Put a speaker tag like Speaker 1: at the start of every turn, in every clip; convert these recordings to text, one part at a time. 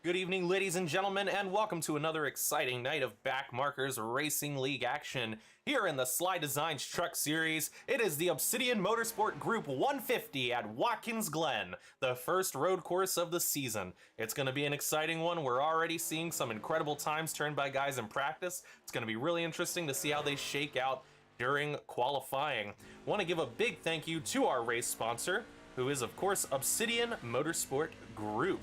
Speaker 1: Good evening, ladies and gentlemen, and welcome to another exciting night of Backmarkers Racing League action. Here in the SLiDESIGNS Truck Series, it is the Obsidian Motorsport Group 150 at Watkins Glen, the first road course of the season. It's going to be an exciting one. We're already seeing some incredible times turned by guys in practice. It's going to be really interesting to see how they shake out during qualifying. I want to give a big thank you to our race sponsor, who is, of course, Obsidian Motorsport Group.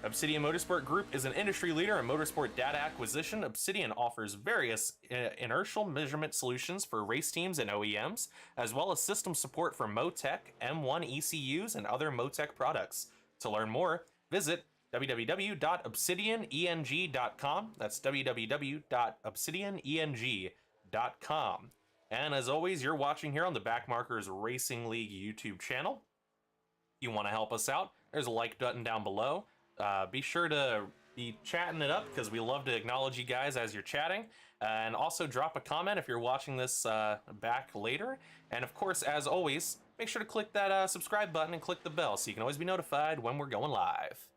Speaker 1: Obsidian Motorsport Group is an industry leader in motorsport data acquisition. Obsidian offers various inertial measurement solutions for race teams and OEMs, as well as system support for MoTeC M1 ECUs and other MoTeC products. To learn more, visit www.obsidianeng.com. That's www.obsidianeng.com. And as always, you're watching here on the Backmarkers Racing League YouTube channel. If you want to help us out, there's a like button down below. Be sure to be chatting it up because we love to acknowledge you guys as you're chatting, and also drop a comment if you're watching this back later. And of course, as always, make sure to click that subscribe button and click the bell so you can always be notified when we're going live.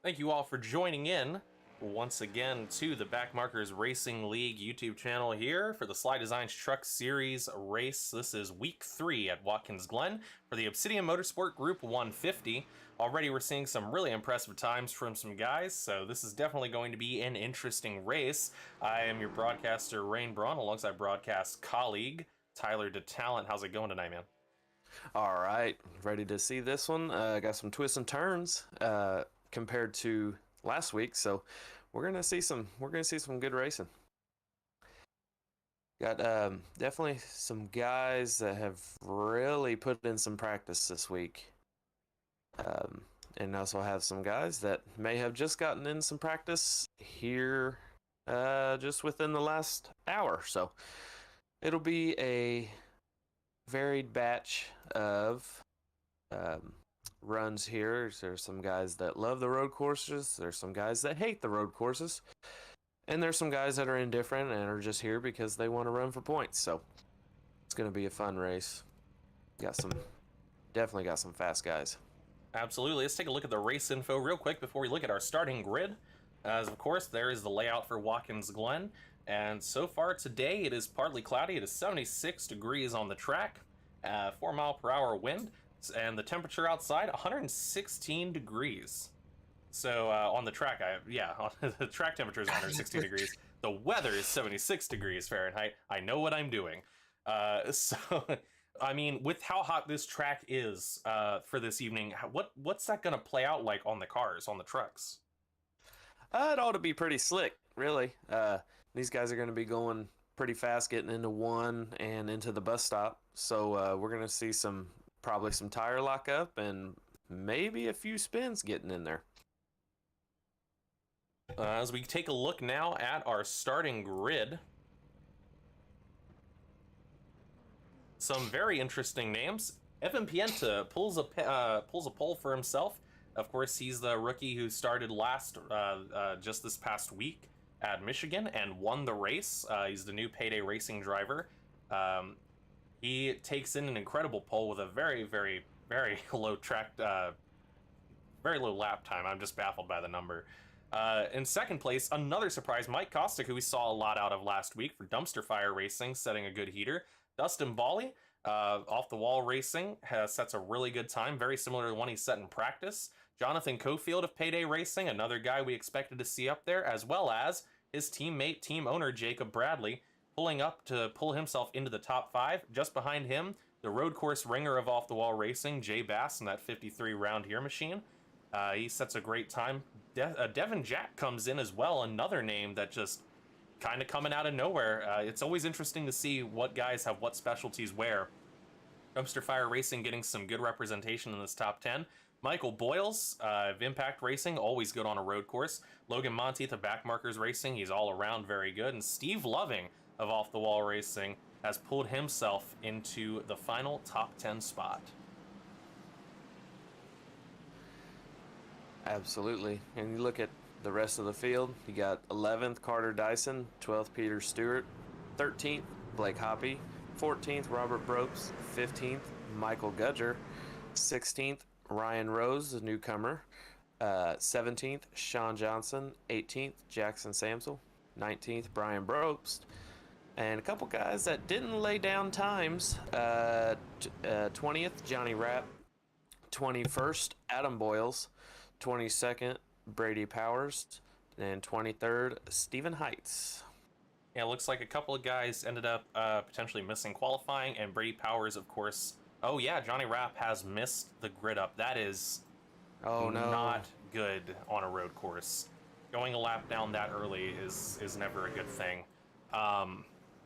Speaker 1: Thank you all for joining in once again to the Backmarkers Racing League YouTube channel here for the SLiDESIGNS Truck Series race. This is week 3 at Watkins Glen for the Obsidian Motorsport Group 150. Already we're seeing some really impressive times from some guys, so this is definitely going to be an interesting race. I am your broadcaster, Rain Braun, alongside broadcast colleague Tyler DeTalent. How's it going tonight, man?
Speaker 2: All right, ready to see this one. Got some twists and turns compared to last week, so we're gonna see some good racing. Got definitely some guys that have really put in some practice this week, and also have some guys that may have just gotten in some practice here just within the last hour. So it'll be a varied batch of runs here. There's some guys that love the road courses, there's some guys that hate the road courses, and there's some guys that are indifferent and are just here because they want to run for points. So it's going to be a fun race. Definitely got some fast guys.
Speaker 1: Absolutely. Let's take a look at the race info real quick before we look at our starting grid. As of course, there is the layout for Watkins Glen, and so far today it is partly cloudy. It is 76 degrees on the track, 4-mile-per-hour wind, and the temperature outside 116 degrees. So on the track, the track temperature is 116 degrees. The weather is 76 degrees Fahrenheit. I know what I'm doing. So, I mean, with how hot this track is for this evening, what's that going to play out like on the cars, on the trucks?
Speaker 2: It ought to be pretty slick, really. These guys are going to be going pretty fast, getting into one and into the bus stop. So we're going to see probably some tire lockup and maybe a few spins getting in there.
Speaker 1: As we take a look now at our starting grid, some very interesting names. Evan Pienta pulls a pole for himself. Of course, he's the rookie who started last just this past week at Michigan and won the race. He's the new Payday Racing driver. He takes in an incredible pole with a very, very, very low very low lap time. I'm just baffled by the number. In second place, another surprise, Mike Kostick, who we saw a lot out of last week for Dumpster Fire Racing, setting a good heater. Dustin Bally, Off the Wall Racing, sets a really good time, very similar to the one he set in practice. Jonathan Cofield of Payday Racing, another guy we expected to see up there, as well as his teammate, team owner, Jacob Bradley, pulling up to pull himself into the top 5. Just behind him, the road course ringer of Off the Wall Racing, Jay Bass, in that 53 round here machine. He sets a great time. Devin Jack comes in as well, another name that just kind of coming out of nowhere. It's always interesting to see what guys have what specialties where. Dumpster Fire Racing getting some good representation in this top 10. Michael Boyles of Impact Racing, always good on a road course. Logan Monteith of Backmarkers Racing, he's all around very good. And Steve Loving of Off the Wall Racing has pulled himself into the final top 10 spot.
Speaker 2: Absolutely. And you look at the rest of the field, you got 11th Carter Dyson, 12th Peter Stewart, 13th Blake Hoppy, 14th Robert Brooks, 15th Michael Gudger, 16th Ryan Rose, the newcomer, 17th Sean Johnson, 18th Jackson Samsel, 19th Brian Brobst, and a couple guys that didn't lay down times. 20th Johnny Rapp, 21st Adam Boyles, 22nd Brady Powers, and 23rd Stephen Heights.
Speaker 1: Yeah, it looks like a couple of guys ended up potentially missing qualifying, and Brady Powers, of course. Oh yeah, Johnny Rapp has missed the grid up. That is not good on a road course. Going a lap down that early is never a good thing.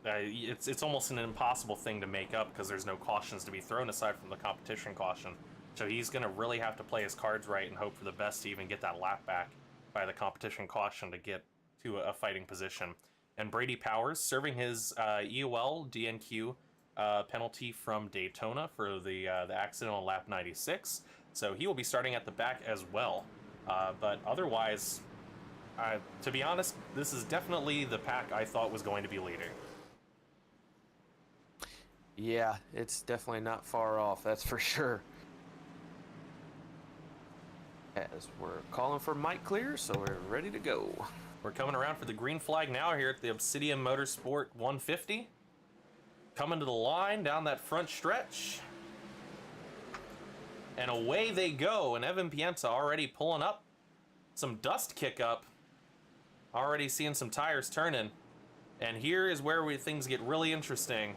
Speaker 1: It's almost an impossible thing to make up because there's no cautions to be thrown aside from the competition caution. So he's going to really have to play his cards right and hope for the best to even get that lap back by the competition caution to get to a fighting position. And Brady Powers serving his EOL DNQ penalty from Daytona for the accident on lap 96. So he will be starting at the back as well. But otherwise, to be honest, this is definitely the pack I thought was going to be leading.
Speaker 2: Yeah, it's definitely not far off, that's for sure. As we're calling for mic clear, so we're ready to go.
Speaker 1: We're coming around for the green flag now here at the Obsidian Motorsport 150. Coming to the line down that front stretch. And away they go, and Evan Pienta already pulling up. Some dust kick up. Already seeing some tires turning. And here is where things get really interesting.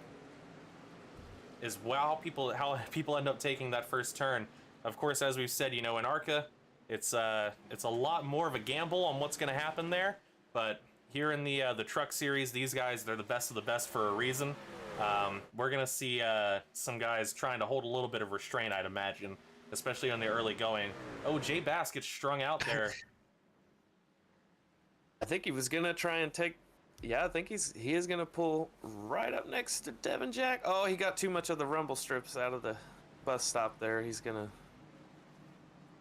Speaker 1: Is how people end up taking that first turn. Of course, as we've said, you know, in ARCA, it's a lot more of a gamble on what's going to happen there. But here in the truck series, these guys, they're the best of the best for a reason. We're going to see some guys trying to hold a little bit of restraint, I'd imagine, especially on the early going. Oh, Jay Bass gets strung out there.
Speaker 2: I think he was going to try and take... Yeah, I think he is going to pull right up next to Devin Jack. Oh, he got too much of the rumble strips out of the bus stop there. He's going to...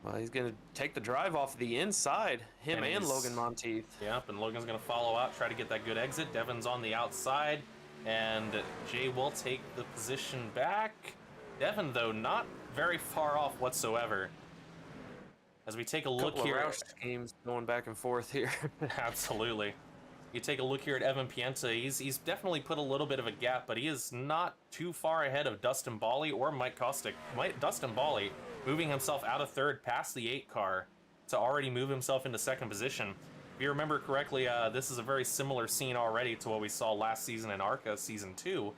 Speaker 2: Well, he's going to take the drive off the inside, him and Logan Monteith.
Speaker 1: Yep, and Logan's going to follow out, try to get that good exit. Devin's on the outside, and Jay will take the position back. Devin, though, not very far off whatsoever. As we take a look here...
Speaker 2: Couple of Roush schemes going back and forth here.
Speaker 1: Absolutely. You take a look here at Evan Pienta, he's definitely put a little bit of a gap, but he is not too far ahead of Dustin Bally or Mike Kostick. Dustin Bally moving himself out of third past the 8 car to already move himself into second position. If you remember correctly, this is a very similar scene already to what we saw last season in ARCA Season 2,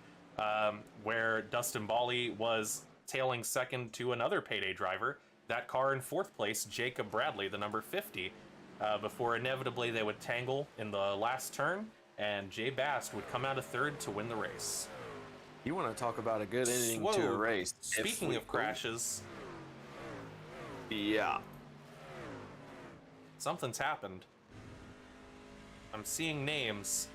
Speaker 1: where Dustin Bally was tailing second to another payday driver. That car in 4th place, Jacob Bradley, the number 50. Before inevitably they would tangle in the last turn, and Jay Bast would come out of 3rd to win the race.
Speaker 2: You want to talk about a good ending to a race.
Speaker 1: Speaking of crashes...
Speaker 2: Yeah.
Speaker 1: Something's happened. I'm seeing names.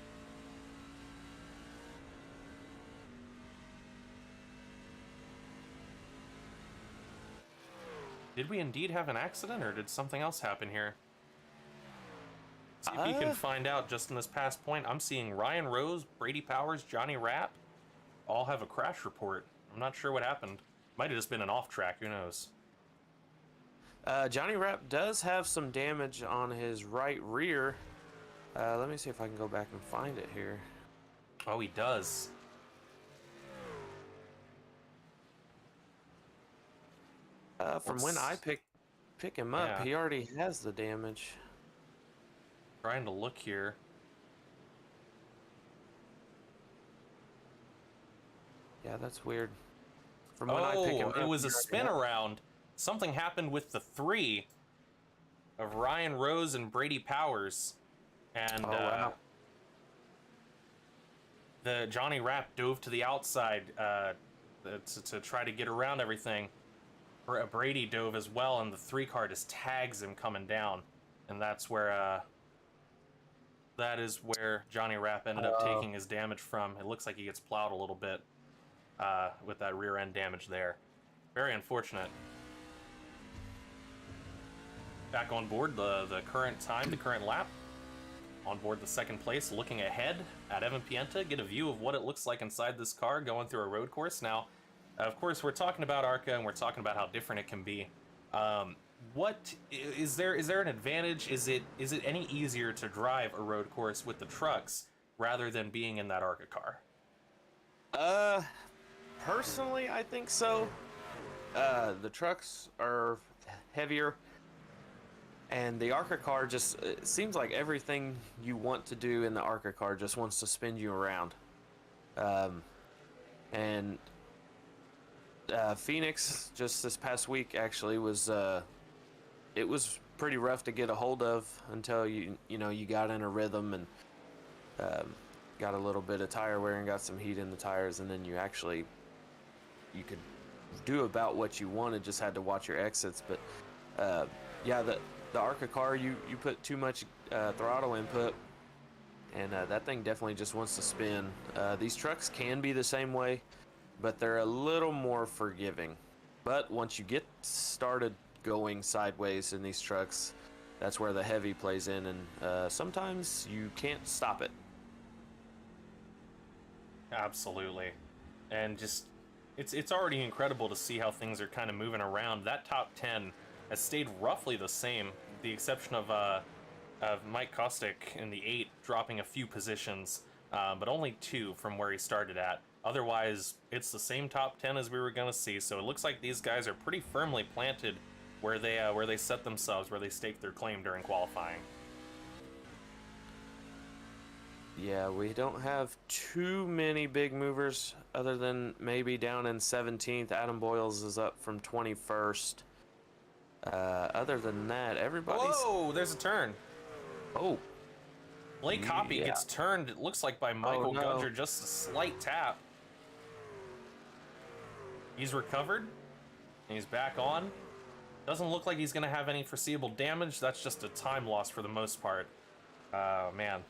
Speaker 1: Did we indeed have an accident, or did something else happen here? See if you can find out just in this past point. I'm seeing Ryan Rose, Brady Powers, Johnny Rapp all have a crash report. I'm not sure what happened. Might have just been an off track, who knows?
Speaker 2: Johnny Rapp does have some damage on his right rear. Let me see if I can go back and find it here.
Speaker 1: Oh, he does.
Speaker 2: From when I pick him up,
Speaker 1: Yeah.
Speaker 2: he already has the damage.
Speaker 1: Trying to look here.
Speaker 2: Yeah, that's weird. From when I pick him up,
Speaker 1: it was a
Speaker 2: he already
Speaker 1: spin
Speaker 2: has-
Speaker 1: around. Something happened with the 3 of Ryan Rose and Brady Powers. And
Speaker 2: Oh, wow.
Speaker 1: the Johnny Rapp dove to the outside to try to get around everything. Brady dove as well, and the 3 car just tags him coming down. And that's where that is where Johnny Rapp ended up taking his damage from. It looks like he gets plowed a little bit with that rear end damage there. Very unfortunate. Back on board the current time, the current lap. On board the 2nd place, looking ahead at Evan Pienta, get a view of what it looks like inside this car going through a road course. Now, of course, we're talking about ARCA and we're talking about how different it can be. What is there an advantage? Is it any easier to drive a road course with the trucks rather than being in that ARCA car?
Speaker 2: Personally, I think so. The trucks are heavier, and the ARCA car just it seems like everything you want to do in the ARCA car just wants to spin you around. And Phoenix just this past week actually was it was pretty rough to get a hold of until you got in a rhythm and got a little bit of tire wear and got some heat in the tires, and then you could do about what you wanted, just had to watch your exits. But yeah, the ARCA car, you put too much throttle input, and that thing definitely just wants to spin. These trucks can be the same way, but they're a little more forgiving. But once you get started going sideways in these trucks, that's where the heavy plays in, and sometimes you can't stop it.
Speaker 1: Absolutely. And just it's already incredible to see how things are kind of moving around. That top 10 has stayed roughly the same, with the exception of Mike Kostick in the 8 dropping a few positions, but only 2 from where he started at. Otherwise, it's the same top 10 as we were going to see, so it looks like these guys are pretty firmly planted where they set themselves, where they staked their claim during qualifying.
Speaker 2: Yeah, we don't have too many big movers other than maybe down in 17th. Adam Boyles is up from 21st. Other than that, everybody's...
Speaker 1: Whoa, there's a turn.
Speaker 2: Oh.
Speaker 1: Blake Hoppy gets turned, it looks like by Michael Gudger, just a slight tap. He's recovered, and he's back on. Doesn't look like he's going to have any foreseeable damage. That's just a time loss for the most part. Man.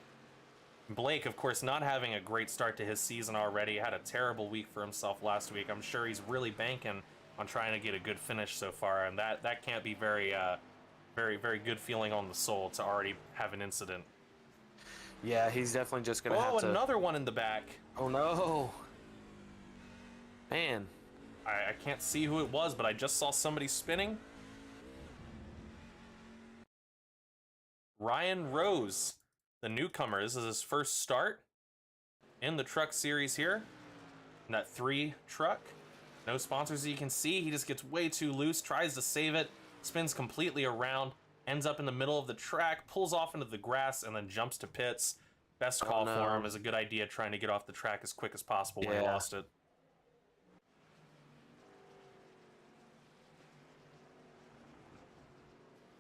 Speaker 1: Blake, of course, not having a great start to his season already. Had a terrible week for himself last week. I'm sure he's really banking on trying to get a good finish so far, and that can't be very good feeling on the soul to already have an incident.
Speaker 2: Yeah, he's definitely just going to have to...
Speaker 1: Oh, another one in the back.
Speaker 2: Oh, no. Man.
Speaker 1: I can't see who it was, but I just saw somebody spinning. Ryan Rose, the newcomer. This is his first start in the truck series here. In that 3 truck. No sponsors as you can see. He just gets way too loose, tries to save it, spins completely around, ends up in the middle of the track, pulls off into the grass, and then jumps to pits. Best call for him. Is a good idea, trying to get off the track as quick as possible when he lost it.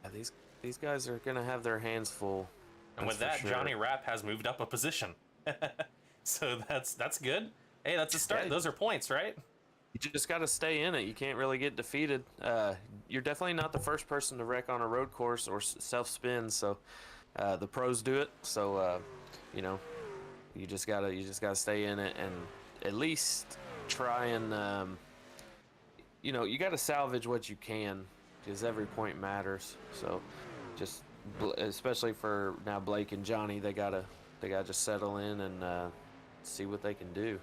Speaker 2: Yeah, these guys are gonna have their hands full.
Speaker 1: And with that, Johnny Rapp has moved up a position. So that's good. Hey, that's a start. Those are points, right?
Speaker 2: You just got to stay in it. You can't really get defeated. You're definitely not the first person to wreck on a road course or self-spin. So the pros do it. So you know, you just gotta stay in it and at least try and you know, you got to salvage what you can because every point matters. So just especially for now Blake and Johnny, they gotta just settle in and see what they can do.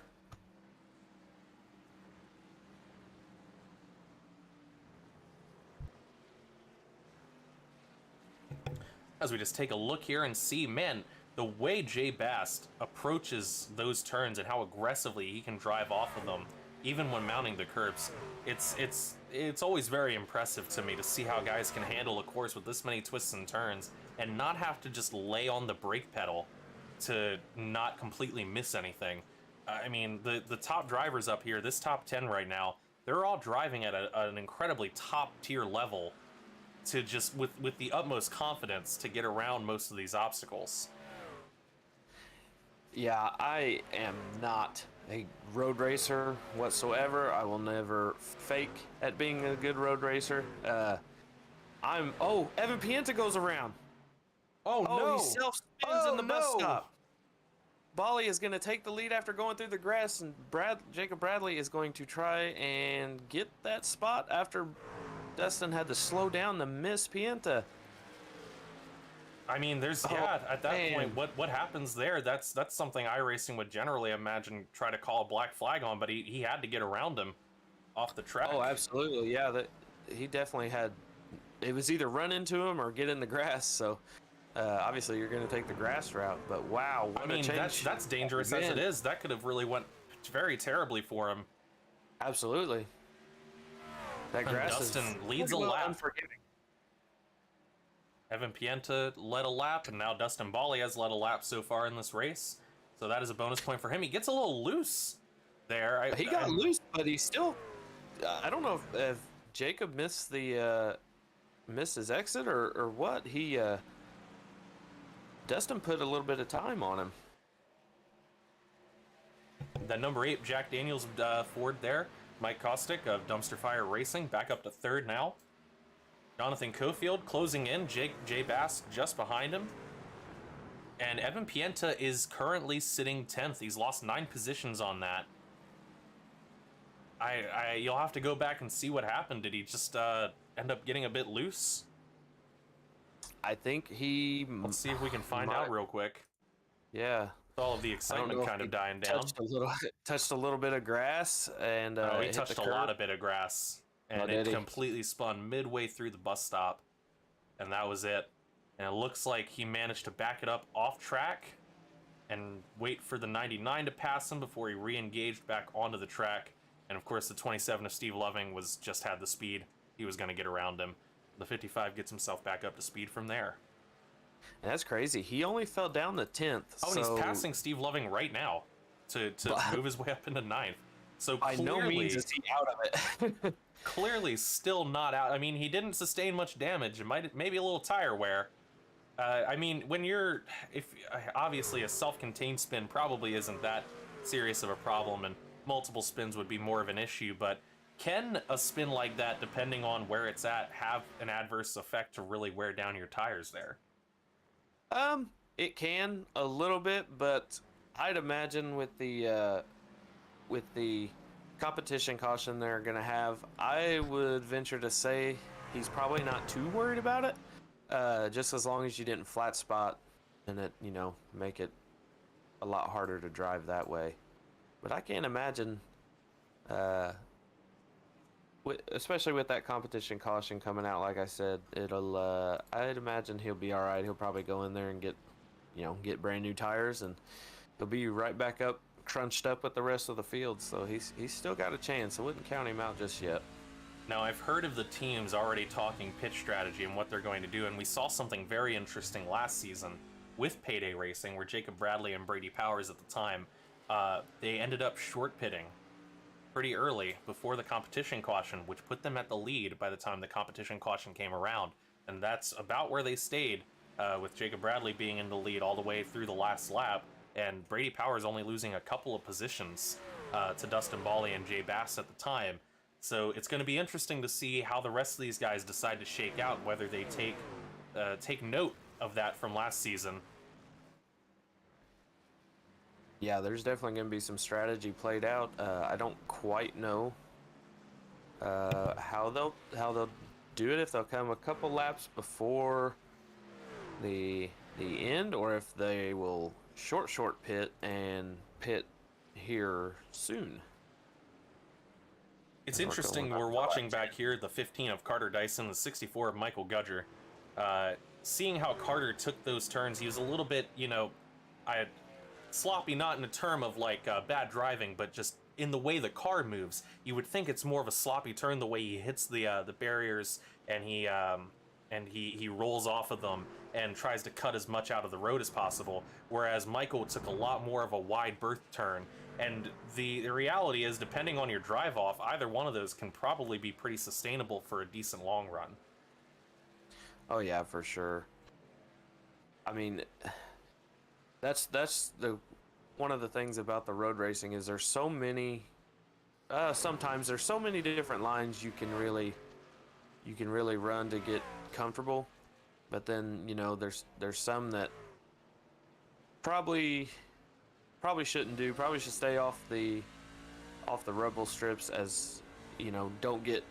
Speaker 1: As we just take a look here and see, man, the way Jay Bast approaches those turns and how aggressively he can drive off of them, even when mounting the curbs, it's always very impressive to me to see how guys can handle a course with this many twists and turns and not have to just lay on the brake pedal to not completely miss anything. I mean, the top drivers up here, this top 10 right now, they're all driving at an incredibly top tier level to just with the utmost confidence to get around most of these obstacles. Yeah, I am not a road racer whatsoever. I will never fake at being a good road racer.
Speaker 2: Oh, Evan Pienta goes around.
Speaker 1: Oh no!
Speaker 2: He self-spins in the bus stop. Bolly is going to take the lead after going through the grass, and Jacob Bradley is going to try and get that spot after Dustin had to slow down to miss Pienta.
Speaker 1: I mean, there's at that point, what happens there? That's something iRacing would generally imagine try to call a black flag on, but he had to get around him off the track.
Speaker 2: Oh, absolutely, yeah. He definitely had. It was either run into him or get in the grass. So obviously you're going to take the grass route. But wow, what a change.
Speaker 1: That's dangerous as it is. That could have really went very terribly for him.
Speaker 2: Absolutely. That grass
Speaker 1: Dustin leads a lap. Unforgiving. Evan Pienta led a lap, and now Dustin Bolly has led a lap so far in this race. So that is a bonus point for him. He gets a little loose there.
Speaker 2: He got loose, but he still... I don't know if Jacob missed his exit or what. Dustin put a little bit of time on him.
Speaker 1: That number 8, Jack Daniels Ford there. Mike Kostick of Dumpster Fire Racing back up to 3rd now. Jonathan Cofield closing in, Jay Bass just behind him. And Evan Pienta is currently sitting 10th. He's lost 9 positions on that. You'll have to go back and see what happened. Did he just end up getting a bit loose?
Speaker 2: I think he...
Speaker 1: Let's see if we can find out real quick.
Speaker 2: Yeah.
Speaker 1: All of the excitement kind of dying down.
Speaker 2: Touched a little bit of grass, and
Speaker 1: he touched a lot of bit of grass and it completely spun midway through the bus stop, and that was it. And it looks like he managed to back it up off track and wait for the 99 to pass him before he re-engaged back onto the track. And of course the 27 of Steve Loving just had the speed. He was going to get around him. The 55 gets himself back up to speed from there.
Speaker 3: And that's crazy. He only fell down to 10th.
Speaker 1: Oh, and he's passing Steve Loving right now to move his way up into 9th. So
Speaker 3: by no means is he out of it.
Speaker 1: Clearly still not out. I mean, he didn't sustain much damage. It maybe a little tire wear. I mean, obviously a self-contained spin probably isn't that serious of a problem, and multiple spins would be more of an issue, but can a spin like that, depending on where it's at, have an adverse effect to really wear down your tires there?
Speaker 3: It can a little bit, but I'd imagine with the competition caution they're gonna have, I would venture to say he's probably not too worried about it. Just as long as you didn't flat spot and it, make it a lot harder to drive that way. But I can't imagine, especially with that competition caution coming out, like I said, I'd imagine he'll be all right. He'll probably go in there and get brand new tires, and he'll be right back up, crunched up with the rest of the field. So he's still got a chance. I wouldn't count him out just yet.
Speaker 1: Now, I've heard of the teams already talking pitch strategy and what they're going to do, and we saw something very interesting last season with Payday Racing, where Jacob Bradley and Brady Powers at the time, they ended up short pitting pretty early before the competition caution, which put them at the lead by the time the competition caution came around. And that's about where they stayed, with Jacob Bradley being in the lead all the way through the last lap, and Brady Powers only losing a couple of positions to Dustin Bally and Jay Bass at the time. So it's going to be interesting to see how the rest of these guys decide to shake out, whether they take note of that from last season.
Speaker 3: Yeah, there's definitely going to be some strategy played out. I don't quite know how they'll do it, if they'll come a couple laps before the end, or if they will short pit and pit here soon.
Speaker 1: It's interesting, we're watching back here the 15 of Carter Dyson, the 64 of Michael Gudger. Seeing how Carter took those turns, he was a little bit, sloppy, not in a term of bad driving, but just in the way the car moves. You would think it's more of a sloppy turn the way he hits the barriers, and he rolls off of them and tries to cut as much out of the road as possible, whereas Michael took a lot more of a wide berth turn. And the reality is, depending on your drive off, either one of those can probably be pretty sustainable for a decent long run.
Speaker 3: Oh yeah, for sure. I mean, that's one of the things about the road racing is there's so many. Sometimes there's so many different lines you can really run to get comfortable, but then there's some that probably shouldn't do. Probably should stay off the rubble strips, as don't get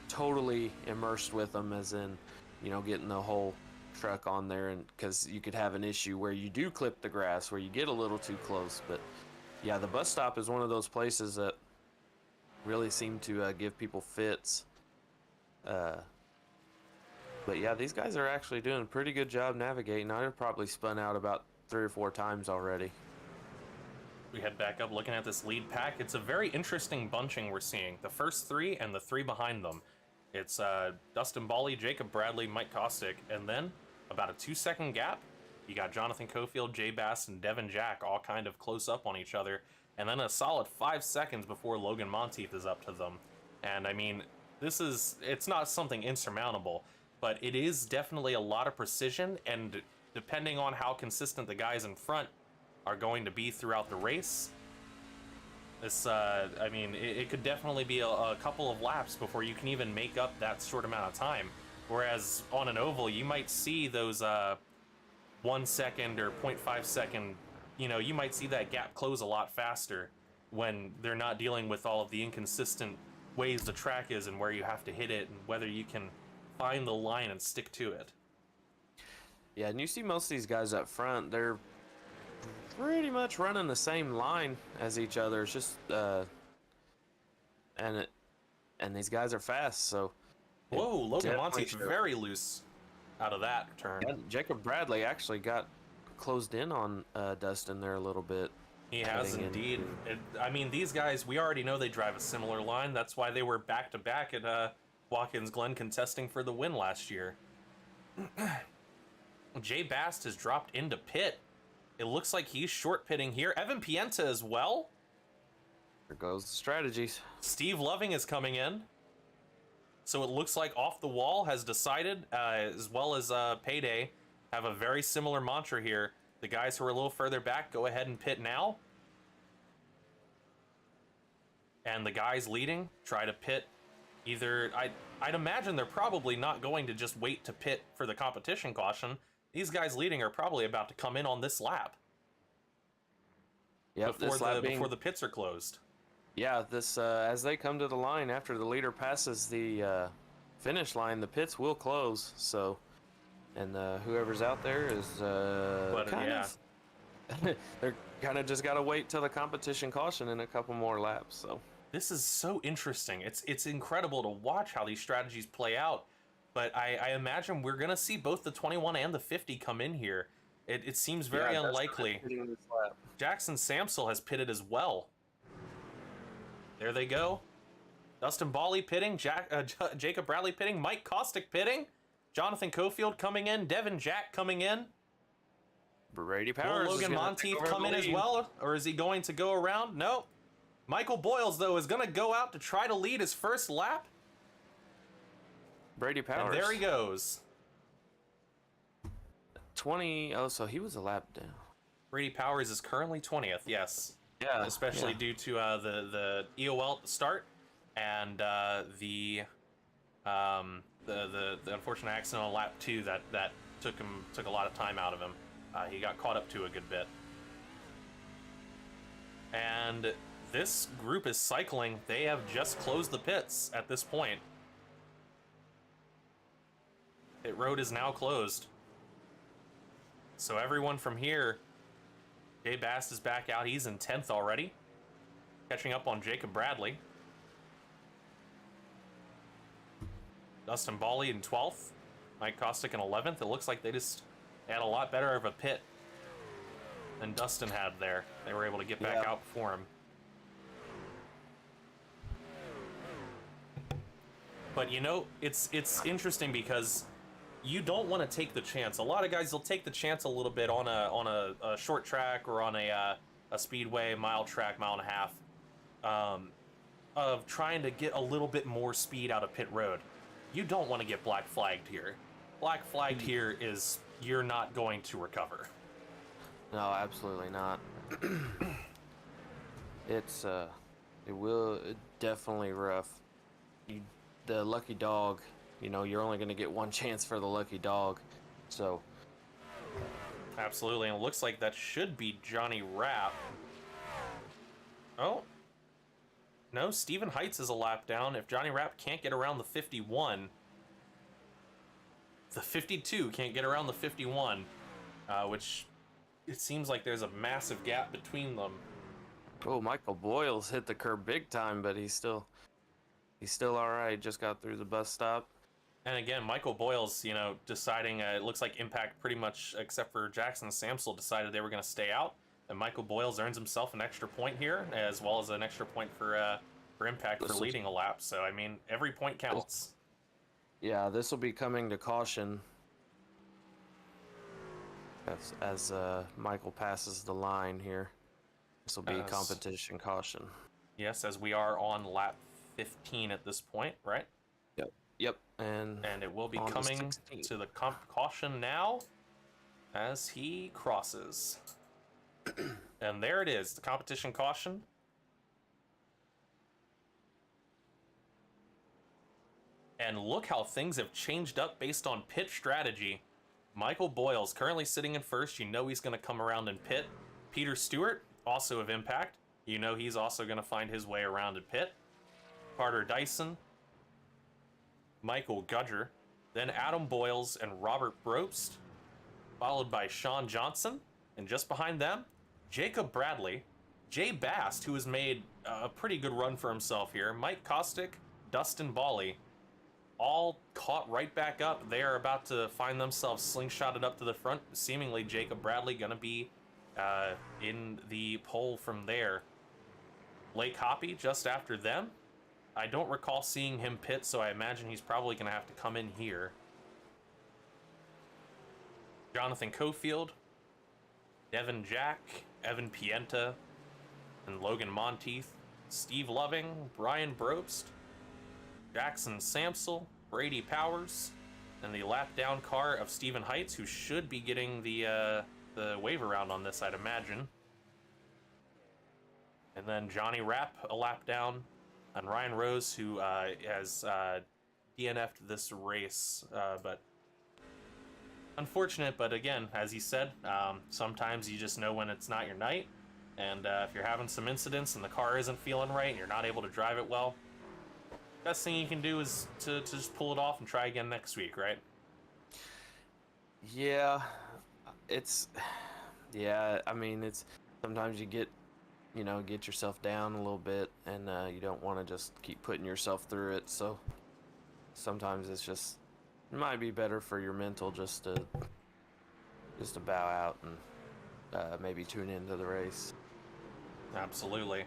Speaker 3: totally immersed with them, as in getting the whole truck on there, and because you could have an issue where you do clip the grass, where you get a little too close. But yeah, the bus stop is one of those places that really seem to give people fits. But yeah, these guys are actually doing a pretty good job navigating. I've probably spun out about 3 or 4 times already.
Speaker 1: We head back up looking at this lead pack. It's a very interesting bunching we're seeing. The first 3 and the 3 behind them. It's Dustin Bally, Jacob Bradley, Mike Kostick, and then about a 2-second gap, you got Jonathan Cofield, Jay Bass, and Devin Jack all kind of close up on each other, and then a solid 5 seconds before Logan Monteith is up to them. And I mean, it's not something insurmountable, but it is definitely a lot of precision, and depending on how consistent the guys in front are going to be throughout the race, it could definitely be a couple of laps before you can even make up that short amount of time. Whereas on an oval, you might see those 1 second or 0.5 second, you might see that gap close a lot faster when they're not dealing with all of the inconsistent ways the track is and where you have to hit it and whether you can find the line and stick to it.
Speaker 3: Yeah, and you see most of these guys up front, they're pretty much running the same line as each other. It's just
Speaker 2: and these guys are fast, so.
Speaker 1: Whoa, Logan
Speaker 2: definitely
Speaker 1: Monteith's
Speaker 2: should.
Speaker 1: very loose out of that turn.
Speaker 2: Yeah, Jacob Bradley actually got closed in on Dustin there a little bit.
Speaker 1: He has
Speaker 2: heading
Speaker 1: indeed.
Speaker 2: into-
Speaker 1: I mean, these guys, we already know they drive a similar line. That's why they were back-to-back at Watkins Glen contesting for the win last year. Jay Bast has dropped into pit. It looks like he's short pitting here. Evan Pienta as well.
Speaker 2: There goes the strategies.
Speaker 1: Steve Loving is coming in. So it looks like Off the Wall has decided, as well as Payday, have a very similar mantra here. The guys who are a little further back, go ahead and pit now. And the guys leading, try to pit either... I'd imagine they're probably not going to just wait to pit for the competition caution. These guys leading are probably about to come in on this lap.
Speaker 2: Yep,
Speaker 1: Before the pits are closed.
Speaker 2: Yeah, this as they come to the line after the leader passes the finish line, the pits will close. So, and whoever's out there is they're kind of just gotta wait till the competition caution in a couple more laps. So
Speaker 1: this is so interesting. It's incredible to watch how these strategies play out. But I imagine we're gonna see both the 21 and the 50 come in here. It seems very unlikely. Jackson Samsel has pitted as well. There they go. Dustin Bawley pitting, Jacob Bradley pitting, Mike Kostick pitting, Jonathan Cofield coming in, Devin Jack coming in.
Speaker 2: Brady Powers.
Speaker 1: Will Logan Monteith come in as well, or is he going to go around? No. Michael Boyles, though, is going to go out to try to lead his first lap.
Speaker 2: Brady Powers.
Speaker 1: And there he goes.
Speaker 2: 20. Oh, so he was a lap down.
Speaker 1: Brady Powers is currently 20th, yes.
Speaker 2: Yeah.
Speaker 1: Especially due to the EOL at the start and the unfortunate accident on lap 2 that took a lot of time out of him. He got caught up to a good bit. And this group is cycling. They have just closed the pits at this point. Pit road is now closed. So everyone from here, Jay Bast is back out. He's in 10th already, catching up on Jacob Bradley. Dustin Bawley in 12th, Mike Kostick in 11th. It looks like they just had a lot better of a pit than Dustin had there. They were able to get back out before him. But you know, it's interesting because you don't want to take the chance. A lot of guys will take the chance a little bit on a short track or on a speedway, mile track, mile and a half, of trying to get a little bit more speed out of pit road. You don't want to get black flagged here. Black flagged here is you're not going to recover.
Speaker 2: No, absolutely not. It's definitely rough. The lucky dog, you know, you're only going to get one chance for the lucky dog. So
Speaker 1: absolutely, and it looks like that should be Johnny Rapp. Oh. No, Stephen Heights is a lap down. If Johnny Rapp can't get around the 51, the 52 can't get around the 51, which it seems like there's a massive gap between them.
Speaker 2: Oh, Michael Boyles hit the curb big time, but he's still all right. Just got through the bus stop.
Speaker 1: And again, Michael Boyles, you know, deciding, it looks like Impact pretty much, except for Jackson Samsel, decided they were going to stay out. And Michael Boyles earns himself an extra point here, as well as an extra point for Impact for leading a lap. So, I mean, every point counts.
Speaker 2: Yeah, this will be coming to caution as Michael passes the line here. This will be competition caution.
Speaker 1: Yes, as we are on lap 15 at this point, right?
Speaker 2: Yep. And
Speaker 1: it will be coming to the caution now as he crosses. And there it is, the competition caution. And look how things have changed up based on pit strategy. Michael Boyles currently sitting in first. You know he's going to come around and pit. Peter Stewart, also of Impact. You know he's also going to find his way around and pit. Carter Dyson. Michael Gudger. Then Adam Boyles and Robert Brobst. Followed by Sean Johnson. And just behind them, Jacob Bradley. Jay Bast, who has made a pretty good run for himself here. Mike Kostick. Dustin Bawley, all caught right back up. They are about to find themselves slingshotted up to the front. Seemingly Jacob Bradley going to be in the pole from there. Blake Hoppy just after them. I don't recall seeing him pit, so I imagine he's probably going to have to come in here. Jonathan Cofield, Devin Jack, Evan Pienta, and Logan Monteith, Steve Loving, Brian Brobst, Jackson Samsel, Brady Powers, and the lap down car of Stephen Heights, who should be getting the wave around on this, I'd imagine. And then Johnny Rapp, a lap down, and Ryan Rose, who has DNF'd this race, but unfortunate. But again, as he said, sometimes you just know when it's not your night, and if you're having some incidents and the car isn't feeling right and you're not able to drive it well, best thing you can do is to just pull it off and try again next week, right?
Speaker 2: Yeah, I mean, it's sometimes you get yourself down a little bit, and you don't want to just keep putting yourself through it. So sometimes it might be better for your mental just to bow out and maybe tune into the race.
Speaker 1: Absolutely.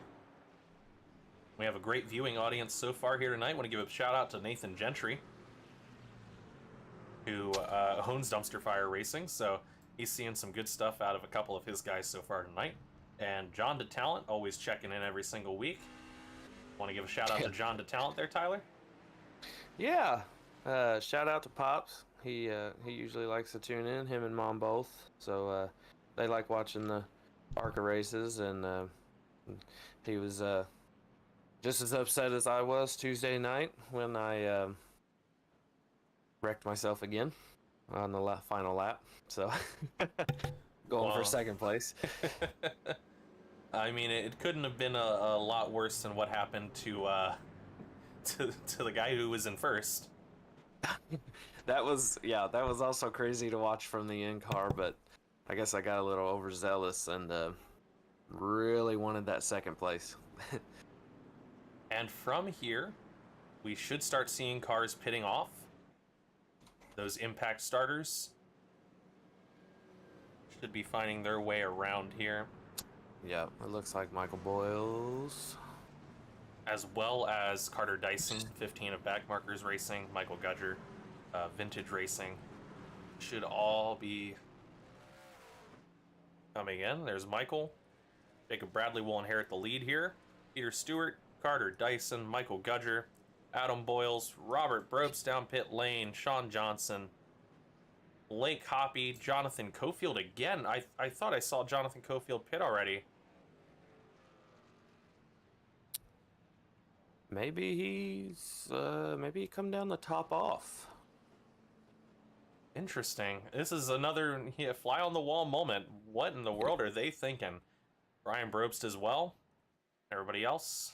Speaker 1: We have a great viewing audience so far here tonight. I want to give a shout out to Nathan Gentry, who owns Dumpster Fire Racing, so he's seeing some good stuff out of a couple of his guys so far tonight. And John DeTalent, always checking in every single week. Want to give a shout out to John DeTalent there, Tyler?
Speaker 2: Yeah, shout out to Pops. He usually likes to tune in, him and Mom both. So they like watching the ARCA races, and he was just as upset as I was Tuesday night when I wrecked myself again on the final lap. So going for second place.
Speaker 1: I mean, it couldn't have been a lot worse than what happened to the guy who was in first.
Speaker 2: That was also crazy to watch from the in-car, but I guess I got a little overzealous and really wanted that second place.
Speaker 1: And from here, we should start seeing cars pitting off. Those impact starters should be finding their way around here.
Speaker 2: Yeah, it looks like Michael Boyles.
Speaker 1: As well as Carter Dyson, 15 of Backmarkers Racing, Michael Gudger, Vintage Racing. Should all be coming in. There's Michael. Jacob Bradley will inherit the lead here. Peter Stewart, Carter Dyson, Michael Gudger, Adam Boyles, Robert Brobst down pit lane, Sean Johnson, Blake Hoppy, Jonathan Cofield again. I thought I saw Jonathan Cofield pit already.
Speaker 2: Maybe he come down the top off.
Speaker 1: Interesting. This is another fly on the wall moment. What in the world are they thinking? Brian Brobst as well. Everybody else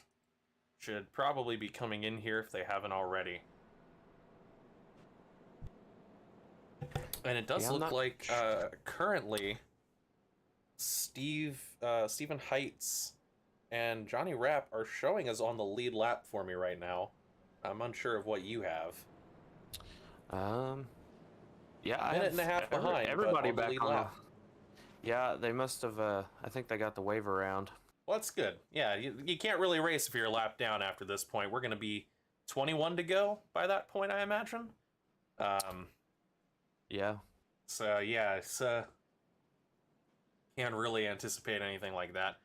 Speaker 1: should probably be coming in here if they haven't already. And it does look like currently Stephen Heights and Johnny Rapp are showing us on the lead lap for me right now. I'm unsure of what you have.
Speaker 2: Yeah,
Speaker 1: a minute and a half behind.
Speaker 2: Everybody back on lap. Yeah, they must have. I think they got the wave around.
Speaker 1: Well, that's good. Yeah, you can't really race if you're a lap down after this point. We're going to be 21 to go by that point, I imagine.
Speaker 2: Yeah.
Speaker 1: So, yeah, it's, can't really anticipate anything like that.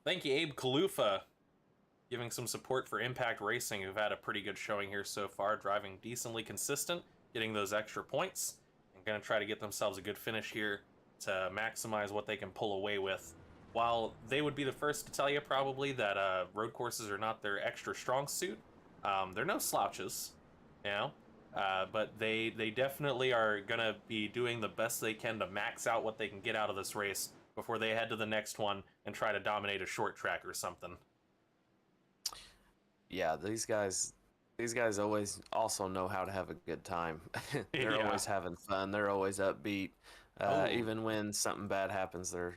Speaker 1: Thank you, Abe Kalufa, giving some support for Impact Racing, who've had a pretty good showing here so far, driving decently consistent, getting those extra points, and going to try to get themselves a good finish here to maximize what they can pull away with. While they would be the first to tell you probably that road courses are not their extra strong suit, they're no slouches, you know, but they definitely are going to be doing the best they can to max out what they can get out of this race before they head to the next one and try to dominate a short track or something.
Speaker 2: Yeah, these guys always also know how to have a good time. They're always having fun. They're always upbeat. Even when something bad happens, they're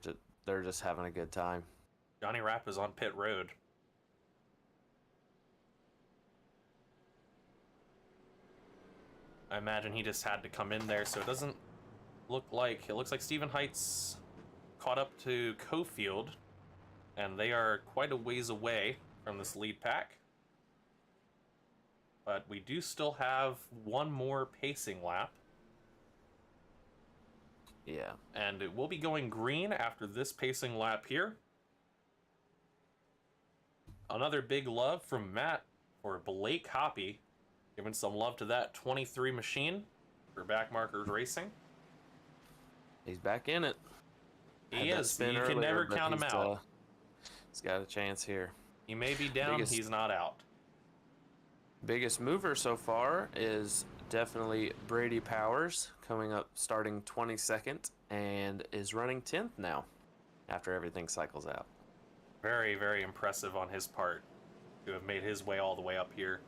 Speaker 2: just having a good time.
Speaker 1: Johnny Rapp is on pit road. I imagine he just had to come in there, so it doesn't look like... It looks like Stephen Heitz caught up to Cofield, and they are quite a ways away from this lead pack. But we do still have one more pacing lap.
Speaker 2: Yeah.
Speaker 1: And it will be going green after this pacing lap here. Another big love from Matt for Blake Hoppy. Giving some love to that 23 machine for Backmarkers Racing.
Speaker 2: He's back in it.
Speaker 1: He is. You can never count him out.
Speaker 2: He's got a chance here.
Speaker 1: He may be down, he's not out.
Speaker 2: Biggest mover so far is definitely Brady Powers, coming up starting 22nd and is running 10th now after everything cycles out.
Speaker 1: Very, very impressive on his part to have made his way all the way up here.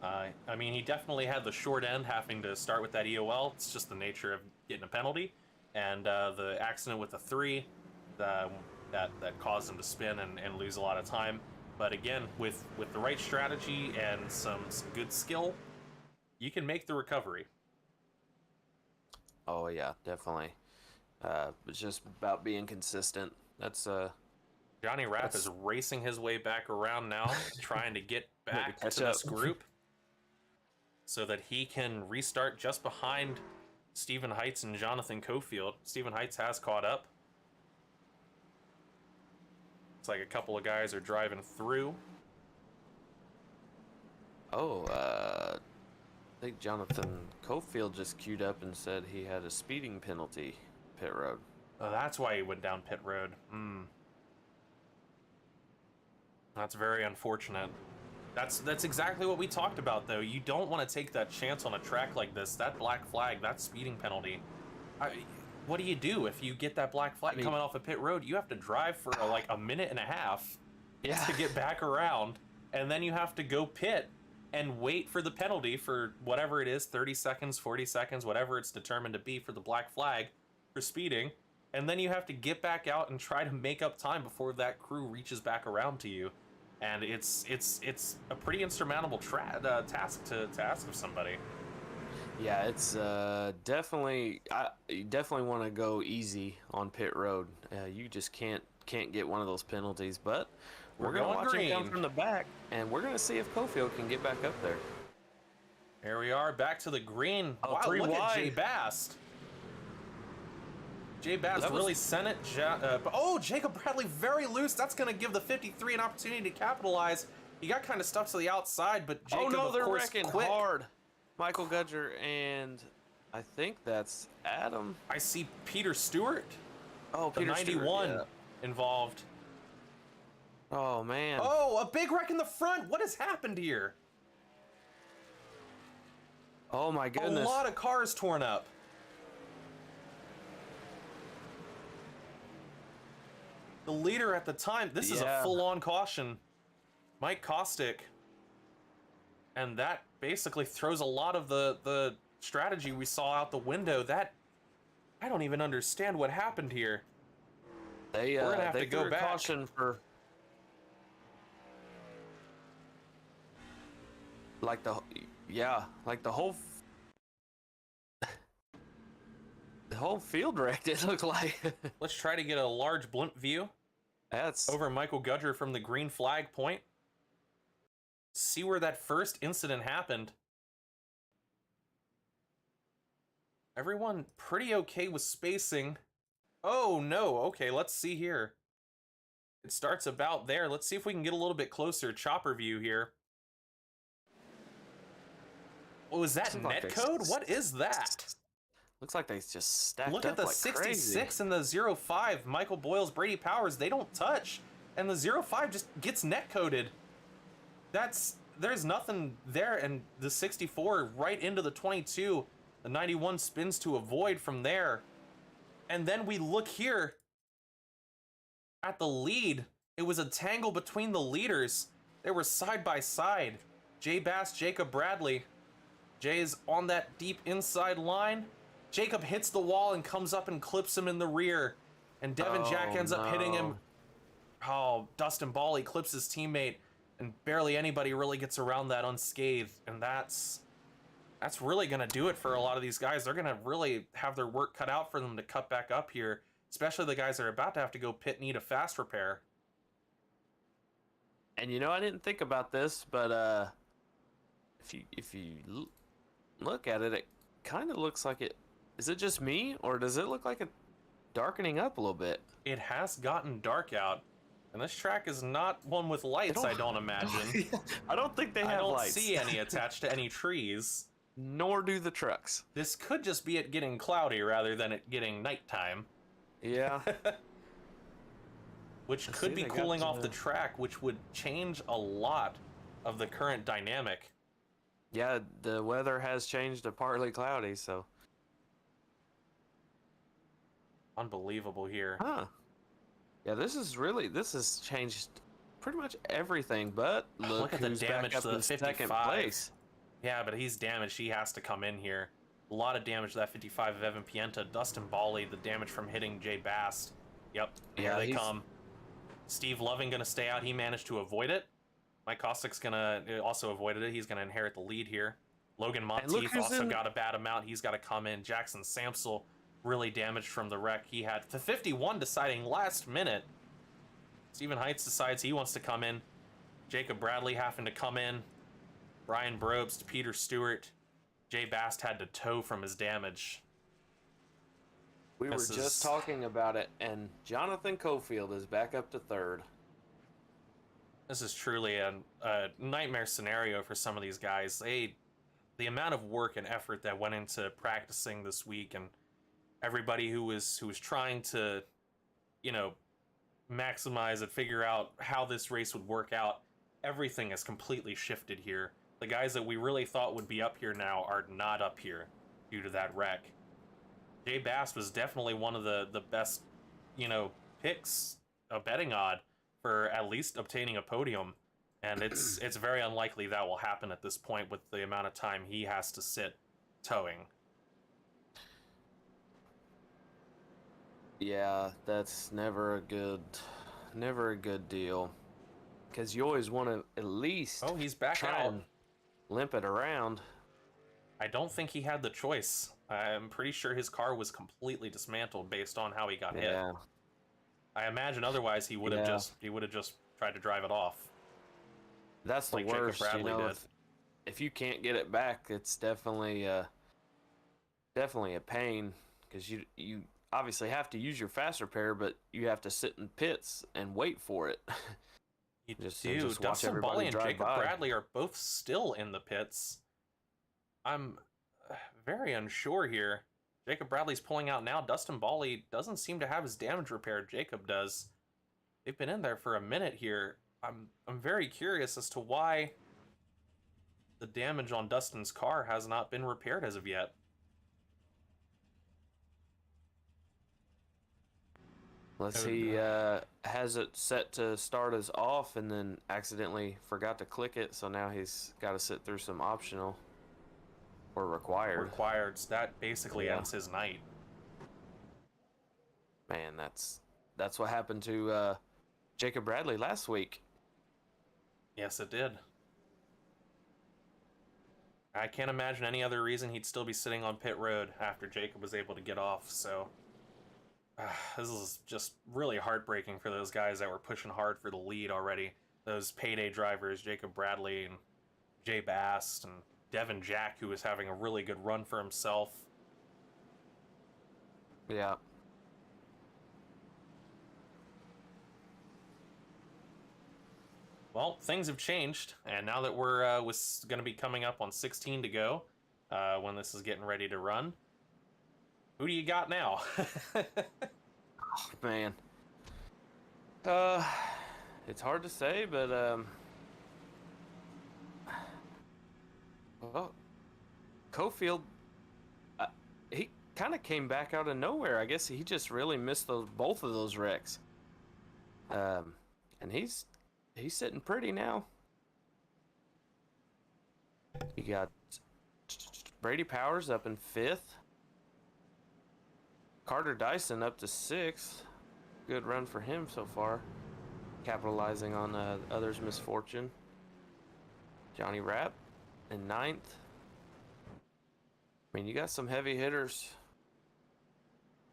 Speaker 1: I mean, he definitely had the short end having to start with that EOL. It's just the nature of getting a penalty. And the accident with the 3 that caused him to spin and lose a lot of time. But again, with the right strategy and some good skill, you can make the recovery.
Speaker 2: Oh yeah, definitely. It's just about being consistent. That's
Speaker 1: Johnny Rapp is racing his way back around now, trying to get back to this group so that he can restart just behind Stephen Heitz and Jonathan Cofield. Stephen Heitz has caught up. It's like a couple of guys are driving through.
Speaker 2: Oh, I think Jonathan Cofield just queued up and said he had a speeding penalty pit road.
Speaker 1: Oh, that's why he went down pit road. That's very unfortunate. That's exactly what we talked about, though. You don't want to take that chance on a track like this. That black flag, that speeding penalty. What do you do if you get that black flag coming off a pit road? You have to drive for like a minute and a half to get back around, and then you have to go pit and wait for the penalty for whatever it is, 30 seconds, 40 seconds, whatever it's determined to be for the black flag for speeding, and then you have to get back out and try to make up time before that crew reaches back around to you. And it's a pretty insurmountable task to ask of somebody.
Speaker 2: Yeah, it's definitely. You definitely want to go easy on pit road. You just can't get one of those penalties. But we're gonna watch him come from the back, and we're gonna see if Cofield can get back up there.
Speaker 1: Here we are, back to the green.
Speaker 2: Oh,
Speaker 1: wow, look at Jay Bast. Jay Bast really sent it. Oh, Jacob Bradley very loose. That's going to give the 53 an opportunity to capitalize. He got kind of stuck to the outside, but Jacob,
Speaker 2: they're
Speaker 1: of course,
Speaker 2: wrecking
Speaker 1: quick.
Speaker 2: hard. Michael Gudger and I think that's Adam.
Speaker 1: I see Peter Stewart.
Speaker 2: Oh, Peter
Speaker 1: 91
Speaker 2: Stewart,
Speaker 1: involved.
Speaker 2: Oh, man.
Speaker 1: Oh, a big wreck in the front. What has happened here?
Speaker 2: Oh, my goodness.
Speaker 1: A lot of cars torn up. The leader at the time, this is a full-on caution. Mike Kostick. And that basically throws a lot of the strategy we saw out the window. That, I don't even understand what happened here.
Speaker 2: We're going to have to go back. Caution for... Like the whole... The whole field wrecked, it looked like.
Speaker 1: Let's try to get a large blimp view.
Speaker 2: That's
Speaker 1: over Michael Gudger from the green flag point. See where that first incident happened. Everyone pretty okay with spacing. Oh no, okay, let's see here. It starts about there. Let's see if we can get a little bit closer. Chopper view here. Oh, is that netcode? What is that?
Speaker 2: Looks like they just stacked
Speaker 1: Look at the
Speaker 2: like
Speaker 1: 66
Speaker 2: crazy.
Speaker 1: and the 05. Michael Boyles, Brady Powers, they don't touch. And the 05 just gets netcoded. There's nothing there. And the 64 right into the 22. The 91 spins to avoid from there. And then we look here at the lead. It was a tangle between the leaders. They were side by side. Jay Bass, Jacob Bradley. Jay's on that deep inside line. Jacob hits the wall and comes up and clips him in the rear. And Devin Jack ends up hitting him. Oh, Dustin Bally clips his teammate. And barely anybody really gets around that unscathed. And that's That's really going to do it for a lot of these guys. They're going to really have their work cut out for them to cut back up here, especially the guys that are about to have to go pit need a fast repair.
Speaker 2: And you know, I didn't think about this, but if you look at it, it kind of looks like it. Is it just me, or does it look like it darkening up a little bit?
Speaker 1: It has gotten dark out, and this track is not one with lights, I don't imagine.
Speaker 2: I don't think they have
Speaker 1: I don't
Speaker 2: lights.
Speaker 1: see any attached to any trees.
Speaker 2: Nor do the trucks.
Speaker 1: This could just be it getting cloudy rather than it getting nighttime.
Speaker 2: Yeah.
Speaker 1: Which could be cooling off the track, which would change a lot of the current dynamic.
Speaker 2: Yeah, the weather has changed to partly cloudy, so.
Speaker 1: Unbelievable here.
Speaker 2: Huh. Yeah, this has changed pretty much everything, but look
Speaker 1: at the
Speaker 2: who's
Speaker 1: damage
Speaker 2: back up
Speaker 1: to the
Speaker 2: in second
Speaker 1: 55.
Speaker 2: place.
Speaker 1: Yeah, but he's damaged. He has to come in here. A lot of damage to that 55 of Evan Pienta. Dustin Bawley, the damage from hitting Jay Bast. Yep, here they come. Steve Loving going to stay out. He managed to avoid it. Mike Kostic's going to also avoided it. He's going to inherit the lead here. Logan Monteith also got a bad amount. He's got to come in. Jackson Samsel really damaged from the wreck. He had the 51 deciding last minute. Stephen Heitz decides he wants to come in. Jacob Bradley having to come in. Brian Brobst, Peter Stewart. Jay Bast had to tow from his damage.
Speaker 2: We were just talking about it, and Jonathan Cofield is back up to third.
Speaker 1: This is truly a nightmare scenario for some of these guys. The amount of work and effort that went into practicing this week, and everybody who was trying to, you know, maximize and figure out how this race would work out, everything has completely shifted here. The guys that we really thought would be up here now are not up here due to that wreck. Jay Bast was definitely one of the best, you know, picks, a betting odd for at least obtaining a podium. And it's very unlikely that will happen at this point with the amount of time he has to sit towing.
Speaker 2: Yeah, that's never a good deal. Because you always want to at least
Speaker 1: he's back
Speaker 2: try
Speaker 1: out.
Speaker 2: and limp it around.
Speaker 1: I don't think he had the choice. I'm pretty sure his car was completely dismantled based on how he got hit. I imagine otherwise he would have just tried to drive it off.
Speaker 2: That's the
Speaker 1: like
Speaker 2: worst.
Speaker 1: Jacob Bradley did.
Speaker 2: If you can't get it back, it's definitely a pain, because you obviously have to use your fast repair, but you have to sit in pits and wait for it.
Speaker 1: You
Speaker 2: just
Speaker 1: do.
Speaker 2: watch
Speaker 1: Dustin
Speaker 2: everybody
Speaker 1: Bawley and
Speaker 2: drive
Speaker 1: Jacob
Speaker 2: by.
Speaker 1: Bradley are both still in the pits. I'm very unsure here. Jacob Bradley's pulling out now. Dustin Bawley doesn't seem to have his damage repaired. Jacob does. They've been in there for a minute here. I'm very curious as to why the damage on Dustin's car has not been repaired as of yet.
Speaker 2: Unless he has it set to start as off and then accidentally forgot to click it, so now he's got to sit through some optional or required.
Speaker 1: Required. So that basically ends his night.
Speaker 2: Man, that's what happened to Jacob Bradley last week.
Speaker 1: Yes, it did. I can't imagine any other reason he'd still be sitting on pit road after Jacob was able to get off, so this is just really heartbreaking for those guys that were pushing hard for the lead already. Those payday drivers, Jacob Bradley and Jay Bast and Devin Jack, who was having a really good run for himself.
Speaker 2: Yeah.
Speaker 1: Well, things have changed, and now that we're going to be coming up on 16 to go when this is getting ready to run, who do you got now?
Speaker 2: Oh, man. It's hard to say, but well, Cofield, he kind of came back out of nowhere. I guess he just really missed both of those wrecks. And he's sitting pretty now. You got Brady Powers up in 5th. Carter Dyson up to 6th. Good run for him so far, capitalizing on others' misfortune. Johnny Rapp in 9th. I mean, you got some heavy hitters.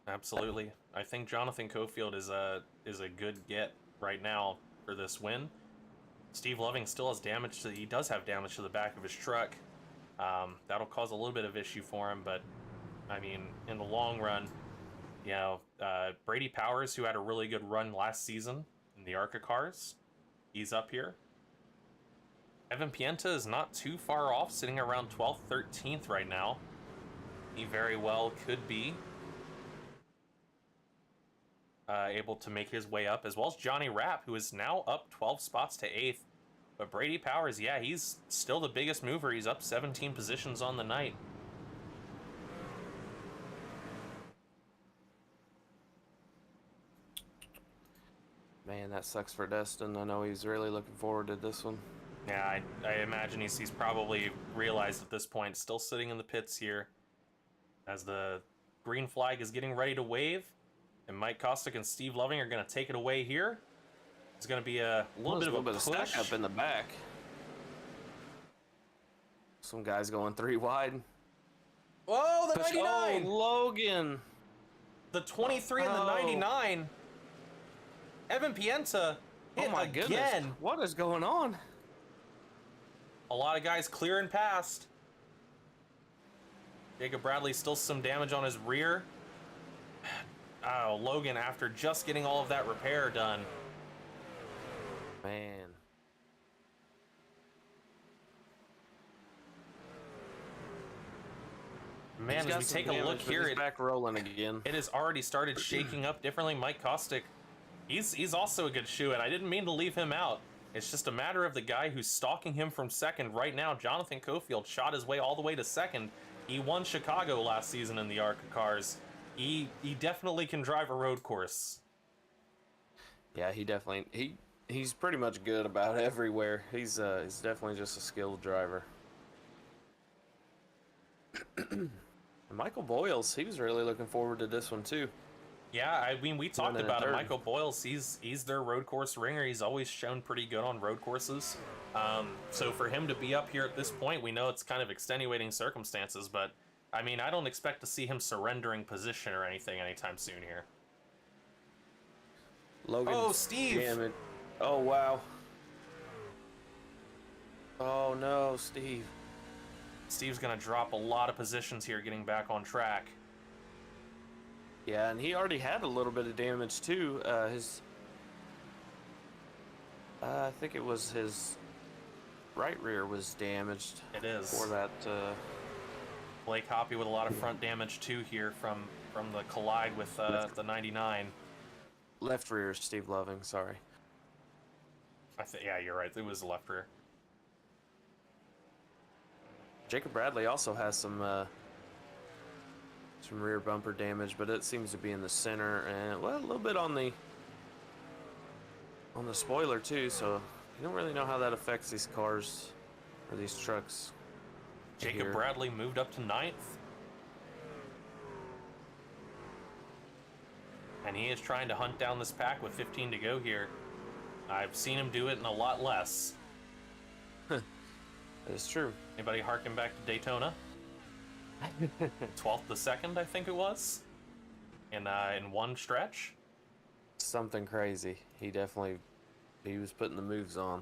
Speaker 1: Absolutely. I think Jonathan Cofield is a good get right now for this win. Steve Loving still has damage he does have damage to the back of his truck. That'll cause a little bit of issue for him, but I mean, in the long run, you know, Brady Powers, who had a really good run last season in the ARCA cars, he's up here. Evan Pienta is not too far off, sitting around 12th, 13th right now. He very well could be able to make his way up, as well as Johnny Rapp, who is now up 12 spots to 8th. But Brady Powers, yeah, he's still the biggest mover. He's up 17 positions on the night.
Speaker 2: Man, that sucks for Destin. I know he's really looking forward to this one.
Speaker 1: Yeah, I imagine he's probably realized at this point, still sitting in the pits here, as the green flag is getting ready to wave, and Mike Kostick and Steve Loving are going to take it away here. It's going to be a little bit of a
Speaker 2: stack up in the back. Some guys going 3 wide.
Speaker 1: Whoa, the 99!
Speaker 2: Oh, Logan!
Speaker 1: The 23 and the 99. Evan Pienta hit
Speaker 2: oh my
Speaker 1: again.
Speaker 2: Goodness. What is going on?
Speaker 1: A lot of guys clearing past. Jacob Bradley still some damage on his rear. Oh, Logan, after just getting all of that repair done.
Speaker 2: Man.
Speaker 1: Man, as we take a look here,
Speaker 2: it's back rolling again.
Speaker 1: It has already started shaking up differently. Mike Kostick, he's also a good shoe-in. I didn't mean to leave him out. It's just a matter of the guy who's stalking him from second right now. Jonathan Cofield shot his way all the way to second. He won Chicago last season in the ARCA cars. He definitely can drive a road course.
Speaker 2: Yeah, he's pretty much good about everywhere. He's definitely just a skilled driver. Michael Boyles, he was really looking forward to this one too.
Speaker 1: Yeah, I mean, we talked about it.
Speaker 2: third.
Speaker 1: Michael Boyles, he's their road course ringer. He's always shown pretty good on road courses. So for him to be up here at this point, we know it's kind of extenuating circumstances, but I mean, I don't expect to see him surrendering position or anything anytime soon here.
Speaker 2: Logan.
Speaker 1: Oh, Steve!
Speaker 2: Damn it. Oh, wow. Oh, no, Steve.
Speaker 1: Steve's going to drop a lot of positions here getting back on track.
Speaker 2: Yeah, and he already had a little bit of damage too. I think it was his right rear was damaged.
Speaker 1: It is.
Speaker 2: For that.
Speaker 1: Blake Hoppy with a lot of front damage too here from the collide with the 99.
Speaker 2: Left rear, Steve Loving. Sorry.
Speaker 1: Yeah, you're right. It was the left rear.
Speaker 2: Jacob Bradley also has some rear bumper damage, but it seems to be in the center and well, a little bit on the spoiler too. So you don't really know how that affects these cars or these trucks.
Speaker 1: Jacob Bradley moved up to 9th. And he is trying to hunt down this pack with 15 to go here. I've seen him do it in a lot less.
Speaker 2: That is true.
Speaker 1: Anybody harken back to Daytona? 12th to 2nd, I think it was. In one stretch.
Speaker 2: Something crazy. He was putting the moves on.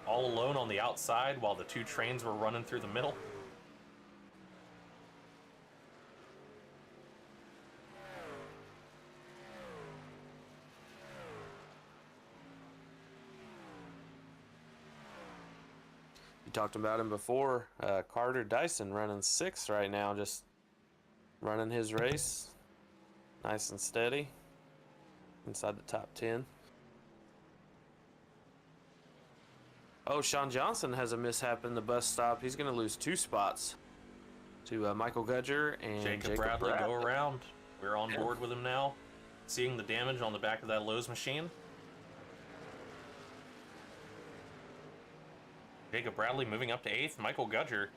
Speaker 1: All alone on the outside while the two trains were running through the middle.
Speaker 2: You talked about him before. Carter Dyson running 6th right now, just running his race. Nice and steady. Inside the top 10. Oh, Sean Johnson has a mishap in the bus stop. He's going to lose 2 spots to Michael Gudger and
Speaker 1: Jacob Bradley go around. We're on board with him now. Seeing the damage on the back of that Lowe's machine. Jacob Bradley moving up to 8th. Michael Gudger.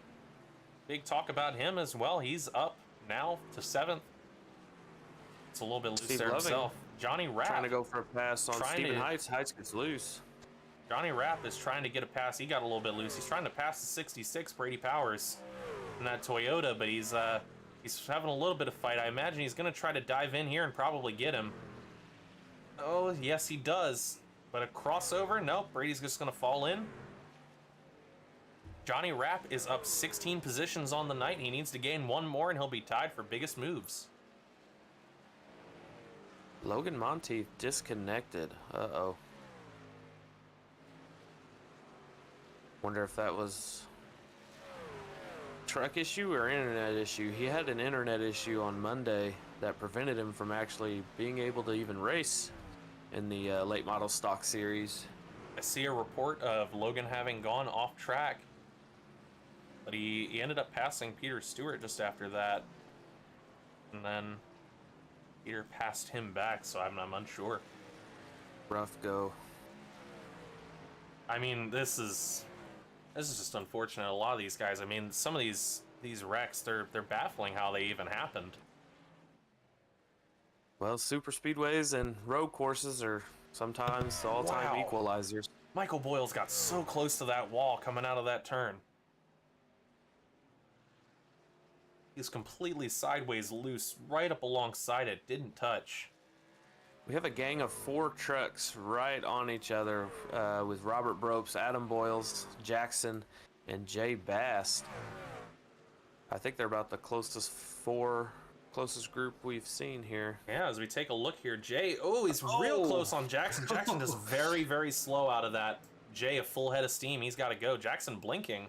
Speaker 1: Big talk about him as well. He's up now to 7th. It's a little bit loose there himself. Johnny Rapp.
Speaker 2: Trying to go for a pass on Stephen Heights. Heights gets loose.
Speaker 1: Johnny Rapp is trying to get a pass. He got a little bit loose. He's trying to pass the 66, Brady Powers. in that Toyota, but he's having a little bit of fight. I imagine he's going to try to dive in here and probably get him. Oh, yes, he does. But a crossover? Nope, Brady's just going to fall in. Johnny Rapp is up 16 positions on the night. He needs to gain one more, and he'll be tied for biggest moves.
Speaker 2: Logan Monteith disconnected. Uh-oh. Wonder if that was truck issue or internet issue. He had an internet issue on Monday that prevented him from actually being able to even race in the late model stock series.
Speaker 1: I see a report of Logan having gone off track, but he ended up passing Peter Stewart just after that, and then Peter passed him back, so I'm unsure.
Speaker 2: Rough go.
Speaker 1: I mean, this is just unfortunate. A lot of these guys, I mean, some of these wrecks, they're baffling how they even happened.
Speaker 2: Well, super speedways and road courses are sometimes all-time
Speaker 1: Wow.
Speaker 2: equalizers.
Speaker 1: Michael Boyles got so close to that wall coming out of that turn. He's completely sideways loose, right up alongside it, didn't touch.
Speaker 2: We have a gang of 4 trucks right on each other with Robert Bropes, Adam Boyles, Jackson, and Jay Bast. I think they're about the closest group we've seen here.
Speaker 1: Yeah, as we take a look here, Jay, he's real close on Jackson. Jackson just very, very slow out of that. Jay, a full head of steam, he's got to go. Jackson blinking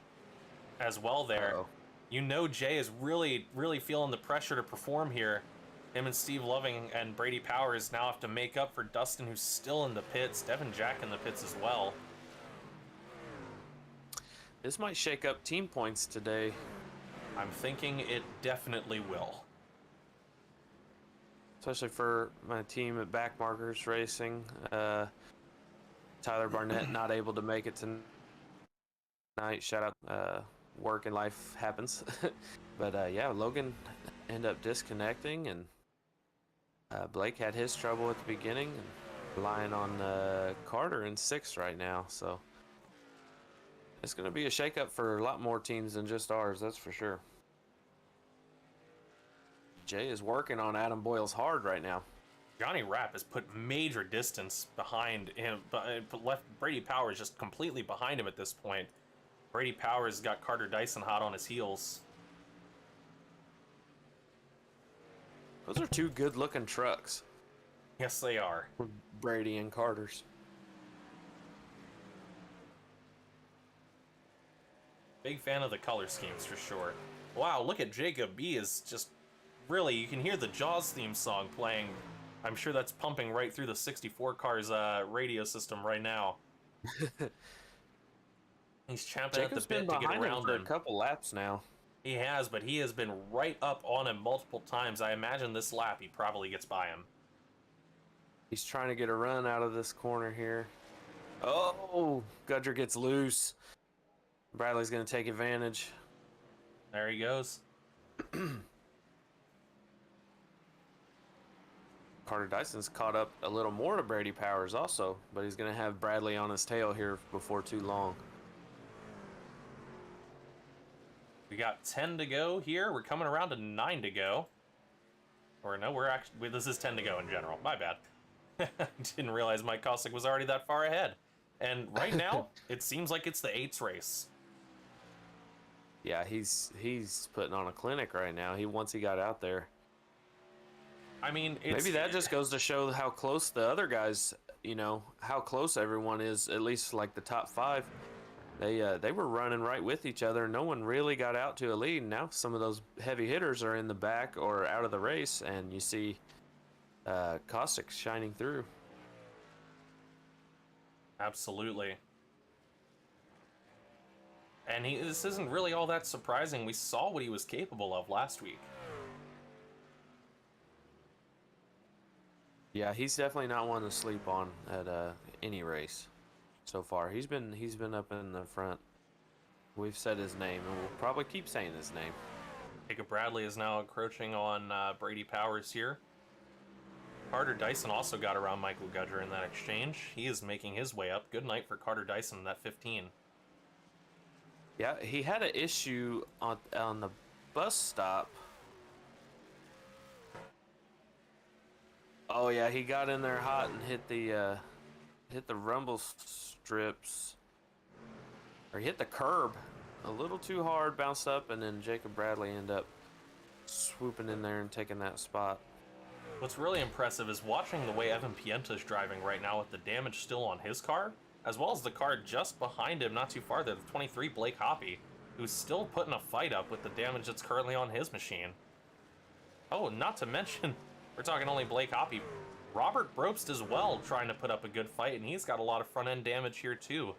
Speaker 1: as well there.
Speaker 2: Uh-oh.
Speaker 1: You know Jay is really, really feeling the pressure to perform here. Him and Steve Loving and Brady Powers now have to make up for Dustin, who's still in the pits. Devin Jack in the pits as well.
Speaker 2: This might shake up team points today.
Speaker 1: I'm thinking it definitely will.
Speaker 2: Especially for my team at Backmarkers Racing. Tyler Barnett not able to make it tonight. Shout out, work and life happens. But yeah, Logan ended up disconnecting, and Blake had his trouble at the beginning, and relying on Carter in 6th right now. So it's going to be a shakeup for a lot more teams than just ours, that's for sure. Jay is working on Adam Boyles hard right now.
Speaker 1: Johnny Rapp has put major distance behind him, but left Brady Powers just completely behind him at this point. Brady Powers got Carter Dyson hot on his heels.
Speaker 2: Those are 2 good-looking trucks.
Speaker 1: Yes, they are.
Speaker 2: Brady and Carter's.
Speaker 1: Big fan of the color schemes for sure. Wow, look at Jacob B is just really, you can hear the Jaws theme song playing. I'm sure that's pumping right through the 64 car's radio system right now. He's champing at the bit to get around
Speaker 2: him for
Speaker 1: him.
Speaker 2: a couple laps now.
Speaker 1: He has, but he has been right up on him multiple times. I imagine this lap he probably gets by him.
Speaker 2: He's trying to get a run out of this corner here. Oh, Gudger gets loose. Bradley's going to take advantage.
Speaker 1: There he goes.
Speaker 2: Carter Dyson's caught up a little more to Brady Powers also, but he's going to have Bradley on his tail here before too long.
Speaker 1: We got 10 to go here. We're coming around to 9 to go. Or no, we're actually, this is 10 to go in general. My bad. Didn't realize Mike Kostic was already that far ahead. And right now, it seems like it's the 8's race.
Speaker 2: Yeah, he's putting on a clinic right now. Once he got out there.
Speaker 1: I mean,
Speaker 2: maybe that just goes to show how close the other guys, how close everyone is, at least like the top 5. They were running right with each other. No one really got out to a lead. Now some of those heavy hitters are in the back or out of the race, and you see Kostic shining through.
Speaker 1: Absolutely. And this isn't really all that surprising. We saw what he was capable of last week.
Speaker 2: Yeah, he's definitely not one to sleep on at any race so far. He's been up in the front. We've said his name, and we'll probably keep saying his name.
Speaker 1: Jacob Bradley is now encroaching on Brady Powers here. Carter Dyson also got around Michael Gudger in that exchange. He is making his way up. Good night for Carter Dyson in that 15.
Speaker 2: Yeah, he had an issue on the bus stop. Oh yeah, he got in there hot and hit the rumble strips, or he hit the curb a little too hard, bounced up, and then Jacob Bradley ended up swooping in there and taking that spot.
Speaker 1: What's really impressive is watching the way Evan Pienta is driving right now with the damage still on his car, as well as the car just behind him, not too far there, the 23 Blake Hoppy, who's still putting a fight up with the damage that's currently on his machine. Oh, not to mention, we're talking only Blake Hoppy. Robert Brobst as well trying to put up a good fight, and he's got a lot of front end damage here too.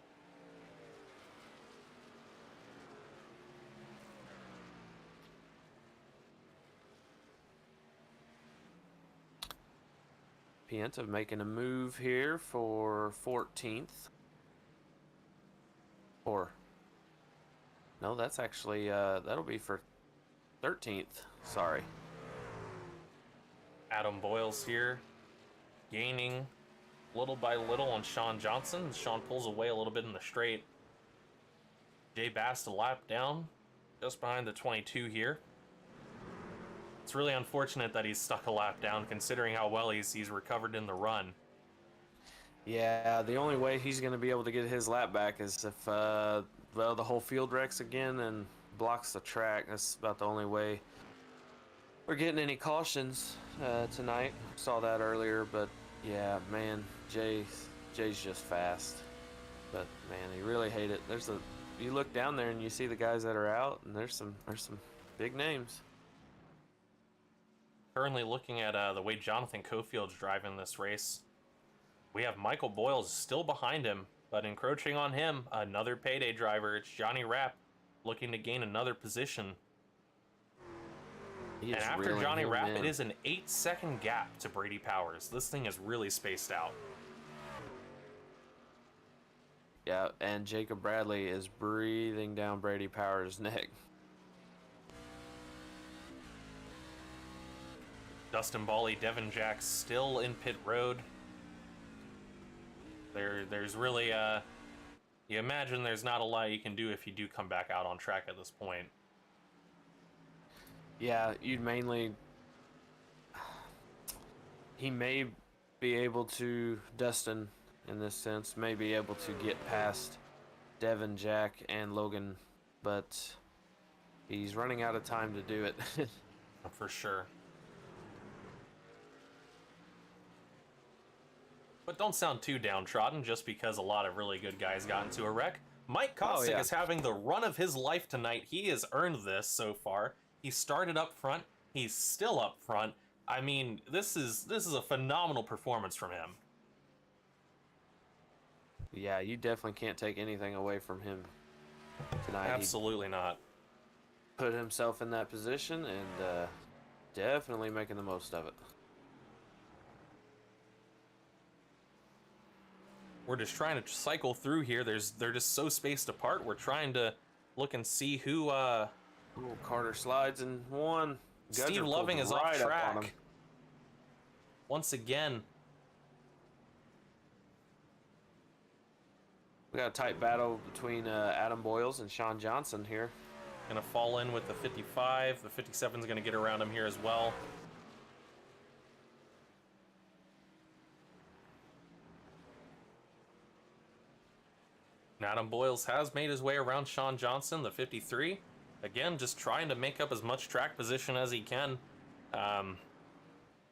Speaker 2: Pienta making a move here for 14th. Or, no, that's actually, that'll be for 13th. Sorry.
Speaker 1: Adam Boyles here, gaining little by little on Sean Johnson. Sean pulls away a little bit in the straight. Jay Bast a lap down, just behind the 22 here. It's really unfortunate that he's stuck a lap down, considering how well he's recovered in the run.
Speaker 2: Yeah, the only way he's going to be able to get his lap back is if, well, the whole field wrecks again and blocks the track. That's about the only way we're getting any cautions tonight. Saw that earlier, but yeah, man, Jay's just fast. But man, he really hate it. You look down there and you see the guys that are out, and there's some big names.
Speaker 1: Currently looking at the way Jonathan Cofield's driving this race, we have Michael Boyles still behind him, but encroaching on him, another payday driver. It's Johnny Rapp looking to gain another position. And after Johnny Rapp, it is an 8-second gap to Brady Powers. This thing is really spaced out.
Speaker 2: Yeah, and Jacob Bradley is breathing down Brady Powers' neck.
Speaker 1: Dustin Bawley, Devin Jack still in pit road. There's really, you imagine there's not a lot you can do if you do come back out on track at this point.
Speaker 2: Yeah, you'd mainly... He may be able to, Dustin, in this sense, may be able to get past Devin, Jack, and Logan, but he's running out of time to do it.
Speaker 1: For sure. But don't sound too downtrodden just because a lot of really good guys got into a wreck. Mike Kostic is having the run of his life tonight. He has earned this so far. He started up front. He's still up front. I mean, this is a phenomenal performance from him.
Speaker 2: Yeah, you definitely can't take anything away from him tonight.
Speaker 1: Absolutely not.
Speaker 2: Put himself in that position and definitely making the most of it.
Speaker 1: We're just trying to cycle through here. They're just so spaced apart. We're trying to look and see who.
Speaker 2: Carter slides in one.
Speaker 1: Steve Loving is off track. Once again.
Speaker 2: We got a tight battle between Adam Boyles and Sean Johnson here.
Speaker 1: Gonna fall in with the 55. The 57 is gonna get around him here as well. Adam Boyles has made his way around Sean Johnson, the 53. Again, just trying to make up as much track position as he can.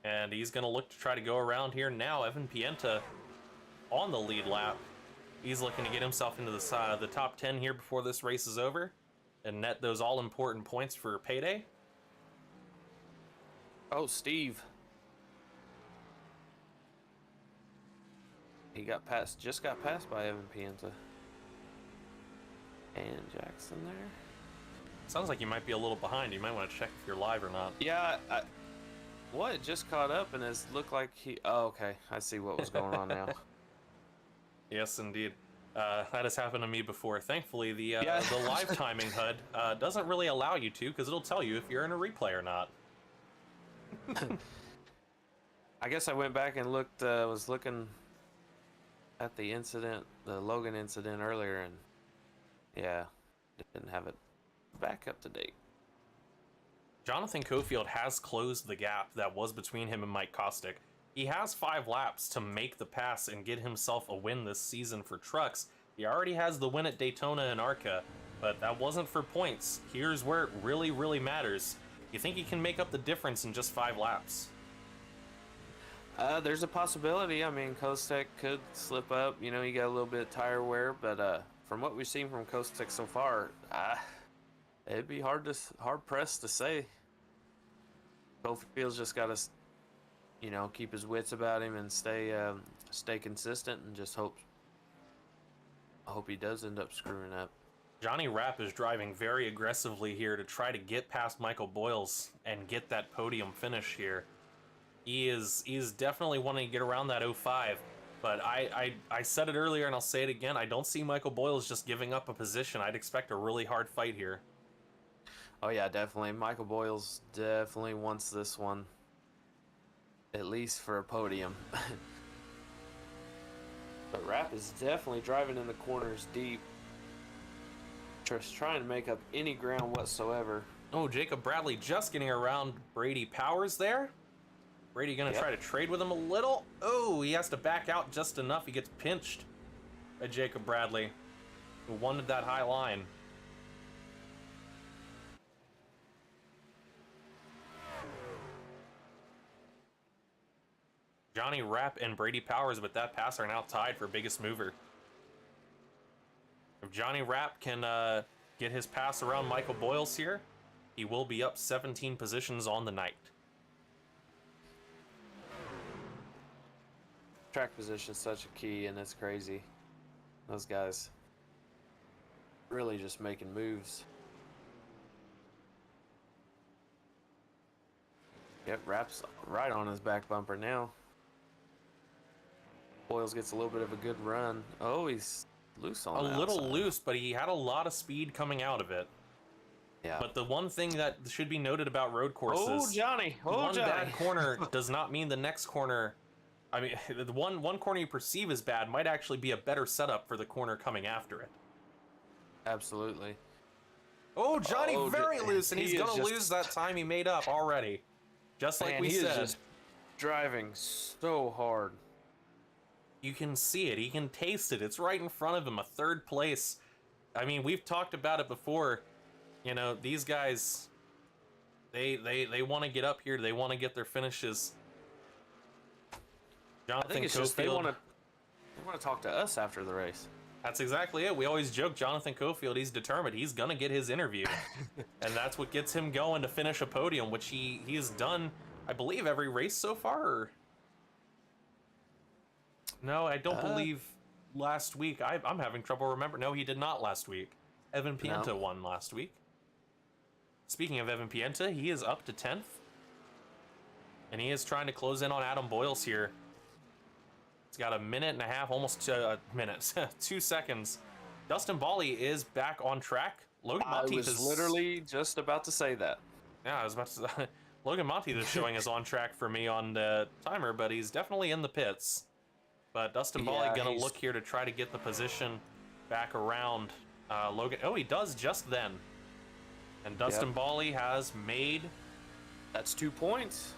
Speaker 1: And he's going to look to try to go around here now. Evan Pienta on the lead lap. He's looking to get himself into the top 10 here before this race is over and net those all-important points for payday.
Speaker 2: Oh, Steve. He just got passed by Evan Pienta. And Jackson there.
Speaker 1: Sounds like you might be a little behind. You might want to check if you're live or not.
Speaker 2: Yeah, what? Just caught up and it looked like he... Oh, okay. I see what was going on now.
Speaker 1: Yes, indeed. That has happened to me before. Thankfully, the live timing HUD doesn't really allow you to, because it'll tell you if you're in a replay or not.
Speaker 2: I guess I went back and looked, was looking at the incident, the Logan incident earlier, and yeah, didn't have it back up to date.
Speaker 1: Jonathan Cofield has closed the gap that was between him and Mike Kostick. He has 5 laps to make the pass and get himself a win this season for trucks. He already has the win at Daytona and ARCA, but that wasn't for points. Here's where it really, really matters. You think he can make up the difference in just 5 laps?
Speaker 3: There's a possibility. I mean, Kostick could slip up. You know, he got a little bit of tire wear, but from what we've seen from Kostick so far, it'd be hard pressed to say. Cofield's just got to, you know, keep his wits about him and stay consistent, and just I hope he does end up screwing up.
Speaker 1: Johnny Rapp is driving very aggressively here to try to get past Michael Boyles and get that podium finish here. He's definitely wanting to get around that 05, but I said it earlier and I'll say it again. I don't see Michael Boyles just giving up a position. I'd expect a really hard fight here.
Speaker 3: Oh yeah, definitely. Michael Boyles definitely wants this one, at least for a podium. But Rapp is definitely driving in the corners deep, just trying to make up any ground whatsoever.
Speaker 1: Oh, Jacob Bradley just getting around Brady Powers there. Brady gonna try to trade with him a little. Oh, he has to back out just enough. He gets pinched by Jacob Bradley, who wanted that high line. Johnny Rapp and Brady Powers with that pass are now tied for biggest mover. If Johnny Rapp can get his pass around Michael Boyles here, he will be up 17 positions on the night.
Speaker 3: Track position is such a key, and it's crazy. Those guys really just making moves. Yep, Rapp's right on his back bumper now. Boyles gets a little bit of a good run. Oh, he's loose on the
Speaker 1: A little
Speaker 3: outside.
Speaker 1: loose, but he had a lot of speed coming out of it.
Speaker 3: Yeah.
Speaker 1: But the one thing that should be noted about road courses...
Speaker 3: Oh, Johnny! Oh,
Speaker 1: one
Speaker 3: Johnny!
Speaker 1: bad corner does not mean the next corner... I mean, the one corner you perceive as bad might actually be a better setup for the corner coming after it.
Speaker 3: Absolutely.
Speaker 1: Oh, Johnny very loose, and he's going to lose that time he made up already. Just like we
Speaker 3: he
Speaker 1: said.
Speaker 3: is just driving so hard.
Speaker 1: You can see it. He can taste it. It's right in front of him. A 3rd place. I mean, we've talked about it before. You know, these guys, they want to get up here. They want to get their finishes. Jonathan
Speaker 3: I think it's just they
Speaker 1: Cofield.
Speaker 3: want to talk to us after the race.
Speaker 1: That's exactly it. We always joke, Jonathan Cofield, he's determined. He's going to get his interview. And that's what gets him going to finish a podium, which he has done, I believe, every race so far. Or... No, I don't believe last week. I'm having trouble remembering. No, he did not last week. Evan Pienta won last week. Speaking of Evan Pienta, he is up to 10th. And he is trying to close in on Adam Boyles here. He's got a minute and a half, almost a minute, 2 seconds. Dustin Bally is back on track. Logan Monteith is
Speaker 3: literally just about to say that.
Speaker 1: Yeah, I was about to say. Logan Monteith is showing us on track for me on the timer, but he's definitely in the pits. But Dustin Bally gonna look here to try to get the position back around Logan. Oh, he does just then. And Dustin Bally has made...
Speaker 3: That's 2 points.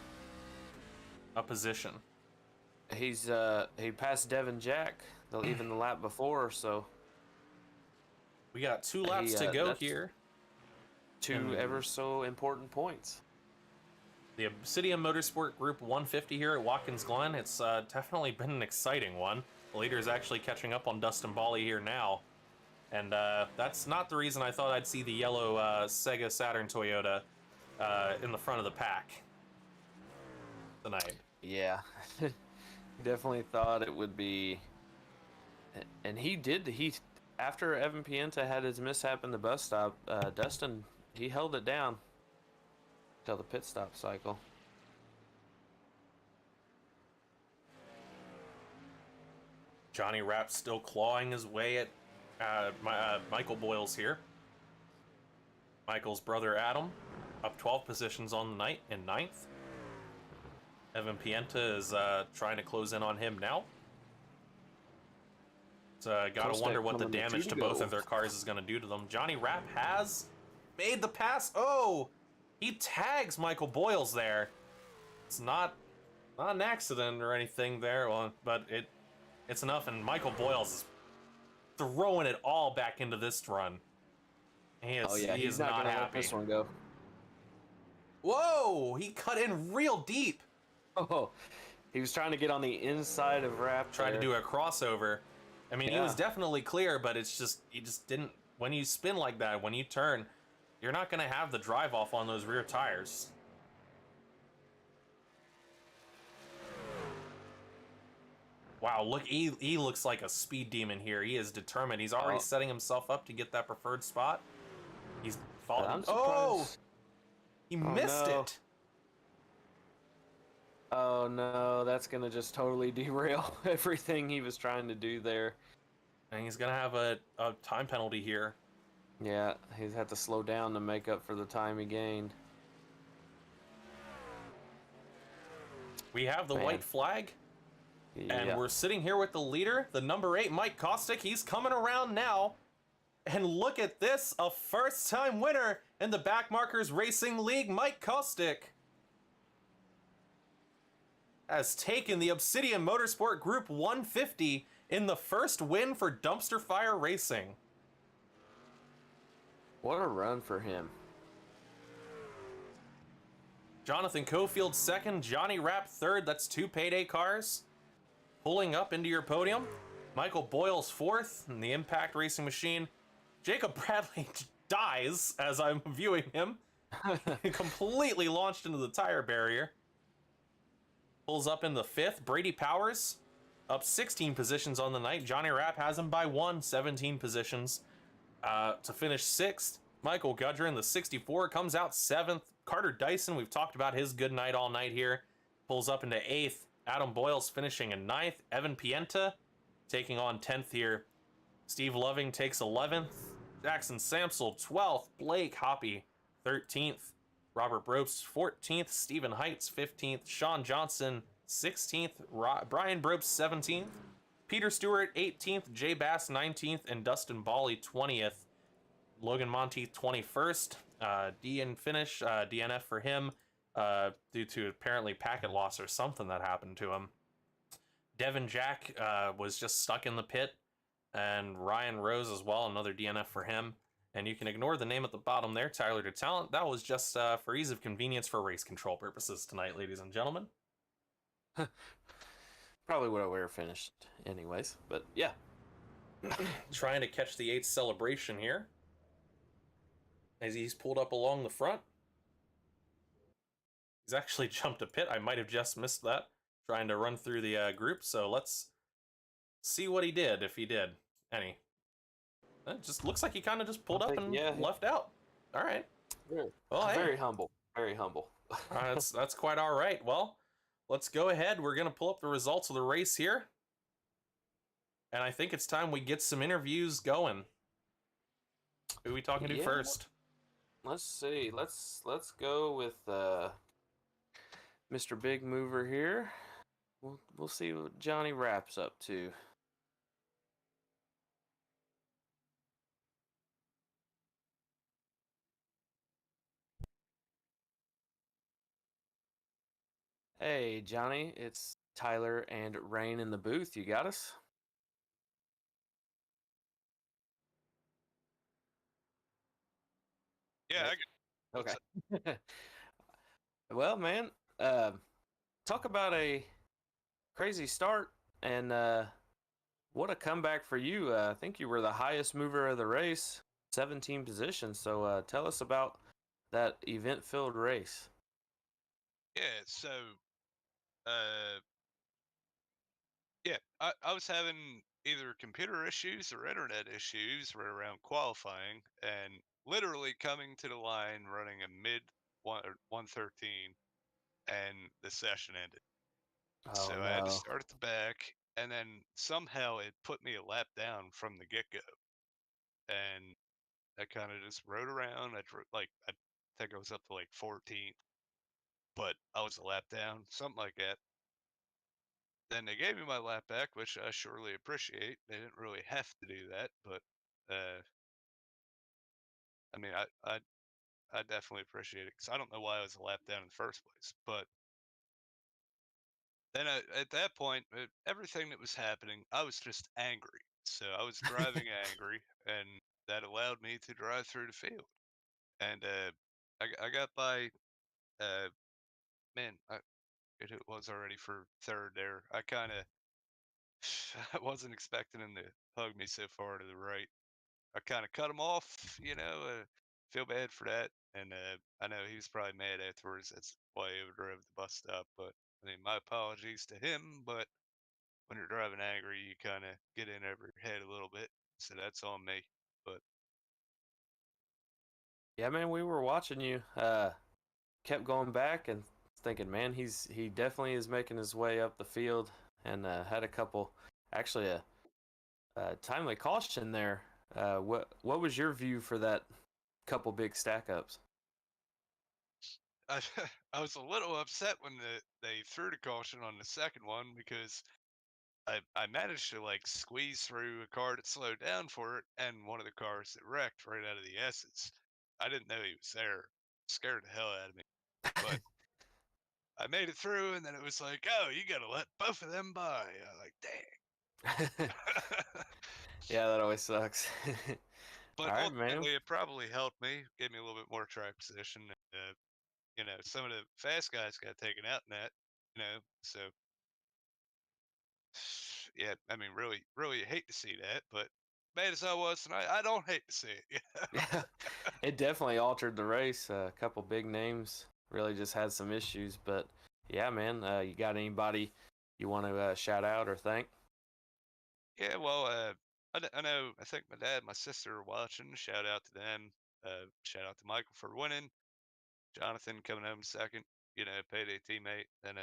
Speaker 1: A position.
Speaker 3: He passed Devin Jack even the lap before, so
Speaker 1: we got 2 laps to go here.
Speaker 3: 2 ever so important points.
Speaker 1: The Obsidian Motorsport Group 150 here at Watkins Glen. It's definitely been an exciting one. The leader is actually catching up on Dustin Bally here now. And that's not the reason I thought I'd see the yellow Sega Saturn Toyota in the front of the pack tonight.
Speaker 3: Yeah. Definitely thought it would be, and he after Evan Pienta had his mishap in the bus stop, Dustin, he held it down till the pit stop cycle.
Speaker 1: Johnny Rapp still clawing his way at Michael Boyles here. Michael's brother Adam up 12 positions on the night in 9th. Evan Pienta is trying to close in on him now. So gotta wonder what the damage to both of their cars is going to do to them. Johnny Rapp has made the pass. Oh, He tags Michael Boyles there. It's not an accident or anything there, well, but it's enough, and Michael Boyles is throwing it all back into this run. He is
Speaker 2: not
Speaker 1: not
Speaker 2: gonna
Speaker 1: happy.
Speaker 2: let this one go.
Speaker 1: Whoa! He cut in real deep.
Speaker 2: Oh, he was trying to get on the inside of Rap.
Speaker 1: Tried to do a crossover. I mean, he was
Speaker 2: Yeah.
Speaker 1: definitely clear, but it's just, he just didn't. When you spin like that, when you turn, you're not going to have the drive off on those rear tires. Wow, look, he looks like a speed demon here. He is determined. He's already setting himself up to get that preferred spot. He's falling. Oh! He missed it.
Speaker 2: Oh no, that's gonna just totally derail everything he was trying to do there.
Speaker 1: And he's gonna have a time penalty here.
Speaker 2: Yeah, he's had to slow down to make up for the time he gained.
Speaker 1: We have the white flag. And we're sitting here with the leader, the number 8, Mike Kostick. He's coming around now. And look at this, a first-time winner in the Backmarkers Racing League, Mike Kostick has taken the Obsidian Motorsport Group 150 in the first win for Dumpster Fire Racing.
Speaker 2: What a run for him.
Speaker 1: Jonathan Cofield second, Johnny Rapp third. That's 2 payday cars. Pulling up into your podium. Michael Boyles fourth in the Impact Racing Machine. Jacob Bradley dies as I'm viewing him. Completely launched into the tire barrier. Pulls up in the 5th. Brady Powers up 16 positions on the night. Johnny Rapp has him by 17 positions. To finish 6th. Michael Gudger in the 64 comes out 7th. Carter Dyson, we've talked about his good night all night here. Pulls up into 8th. Adam Boyles finishing in 9th. Evan Pienta taking on 10th here. Steve Loving takes 11th. Jackson Samsel 12th. Blake Hoppy 13th. Robert Bropes 14th. Stephen Heights 15th. Sean Johnson 16th. Brian Bropes 17th. Peter Stewart 18th. Jay Bass 19th. And Dustin Bawley 20th. Logan Monteith 21st. DNF for him. Due to apparently packet loss or something that happened to him. Devin Jack was just stuck in the pit, and Ryan Rose as well, another DNF for him. And you can ignore the name at the bottom there, Tyler DeTalent. That was just for ease of convenience for race control purposes tonight, ladies and gentlemen.
Speaker 2: Probably would have finished anyways, but yeah.
Speaker 1: Trying to catch the 8th celebration here. As he's pulled up along the front. He's actually jumped a pit. I might have just missed that. Trying to run through the group. So let's see what he did, if he did any. It just looks like he kind of just pulled up and left out. All right.
Speaker 2: Well, very humble. Very humble.
Speaker 1: That's quite all right. Well, let's go ahead. We're going to pull up the results of the race here. And I think it's time we get some interviews going. Who are we talking to first?
Speaker 2: Let's see. Let's go with Mr. Big Mover here. We'll see what Johnny Rapp's up to. Hey, Johnny, it's Tyler and Rain in the booth. You got us?
Speaker 4: Yeah,
Speaker 2: Okay. Well, man, talk about a crazy start and what a comeback for you. I think you were the highest mover of the race, 17 positions. So tell us about that event-filled race.
Speaker 4: yeah. So, yeah, I was having either computer issues or internet issues right around qualifying, and literally coming to the line running a mid 113, and the session ended.
Speaker 2: Oh,
Speaker 4: So I had to start at the back, and then somehow it put me a lap down from the get-go, and I kind of just rode around. I think I was up to like 14th, but I was a lap down, something like that. Then they gave me my lap back, which I surely appreciate. They didn't really have to do that, but I mean, I I definitely appreciate it because I don't know why I was a lap down in the first place. But then at that point, everything that was happening, I was just angry. So I was driving angry, and that allowed me to drive through the field. And I got by, uh, man, it was already for third there. I kind of, I wasn't expecting him to hug me so far to the right. I kind of cut him off, feel bad for that. And I know he was probably mad afterwards. That's why he overdrove the bus stop. But I mean, my apologies to him. But when you're driving angry, you kind of get in over your head a little bit. So that's on me. But
Speaker 2: Yeah, man, we were watching you. Kept going back and thinking, man, he definitely is making his way up the field, and had a couple, actually a timely caution there. What was your view for that couple big stack ups?
Speaker 4: I, I was a little upset when they threw the caution on the second one because I managed to like squeeze through a car that slowed down for it and one of the cars that wrecked right out of the S's. I didn't know he was there. Scared the hell out of me. But I made it through and then it was like, oh, you gotta let both of them by. I'm like, dang.
Speaker 2: Yeah, that always sucks.
Speaker 4: But
Speaker 2: All right, man.
Speaker 4: ultimately, it probably helped me, gave me a little bit more track position. Some of the fast guys got taken out in that, so yeah, I mean, really, really hate to see that, but bad as I was tonight, I don't hate to see it.
Speaker 2: Yeah, it definitely altered the race. A couple big names really just had some issues, but yeah, man, you got anybody you want to shout out or thank?
Speaker 4: Yeah, well, I know, I think my dad and my sister are watching. Shout out to them. Shout out to Michael for winning. Jonathan coming home second, payday teammate. And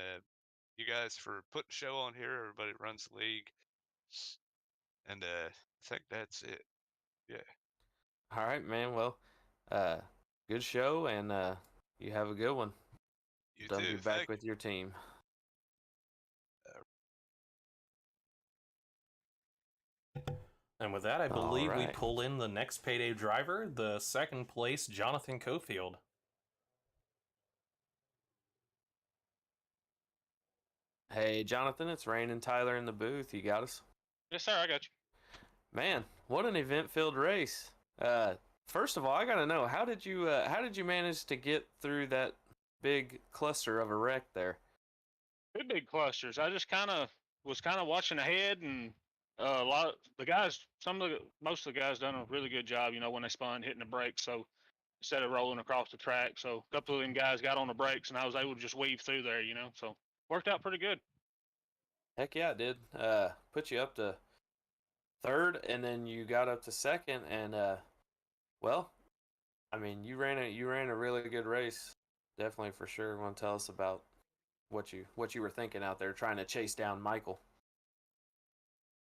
Speaker 4: you guys for putting the show on here, everybody that runs the league. And I think that's it. Yeah.
Speaker 2: All right, man. Well, uh, good show, and you have a good one.
Speaker 4: You
Speaker 2: Done be
Speaker 4: too.
Speaker 2: back
Speaker 4: Thank
Speaker 2: with your team.
Speaker 4: you.
Speaker 1: And with that, I
Speaker 2: All
Speaker 1: believe we
Speaker 2: right.
Speaker 1: pull in the next payday driver, the second place Jonathan Cofield.
Speaker 2: Hey, Jonathan, it's Rain and Tyler in the booth. You got us?
Speaker 5: Yes, sir. I got you.
Speaker 2: Man, what an event-filled race. First of all, I gotta know, how did you manage to get through that big cluster of a wreck there?
Speaker 5: Two big clusters. I just was watching ahead, and a lot of the guys, most of the guys done a really good job. When they spun, hitting the brakes. So instead of rolling across the track, so a couple of them guys got on the brakes, and I was able to just weave through there. So worked out pretty good.
Speaker 2: Heck yeah, it did. Put you up to third, and then you got up to second, and well, I mean, you ran a really good race, definitely for sure. Want to tell us about what you were thinking out there trying to chase down Michael?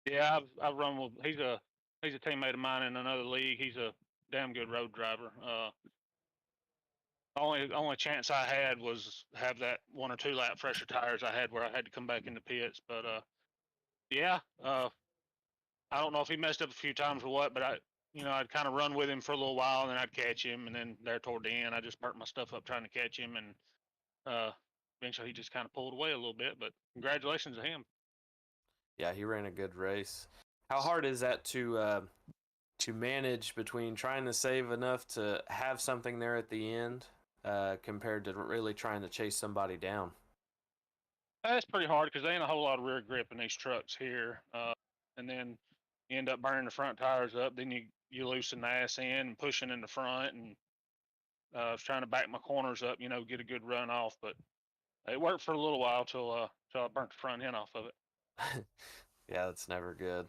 Speaker 5: Yeah, I've run with. He's a teammate of mine in another league. He's a damn good road driver. Only chance I had was have that 1 or 2 lap fresher tires I had where I had to come back in the pits. But yeah, I don't know if he messed up a few times or what, but I'd kind of run with him for a little while and then I'd catch him, and then there toward the end I just burnt my stuff up trying to catch him, and eventually he just kind of pulled away a little bit. But congratulations to him.
Speaker 2: Yeah, he ran a good race. How hard is that to manage between trying to save enough to have something there at the end, compared to really trying to chase somebody down?
Speaker 5: That's pretty hard because there ain't a whole lot of rear grip in these trucks here, and then you end up burning the front tires up. Then you loosen the ass end and pushing in the front, and I was trying to back my corners up, get a good run off, but it worked for a little while till I burnt the front end off of it.
Speaker 2: Yeah, that's never good.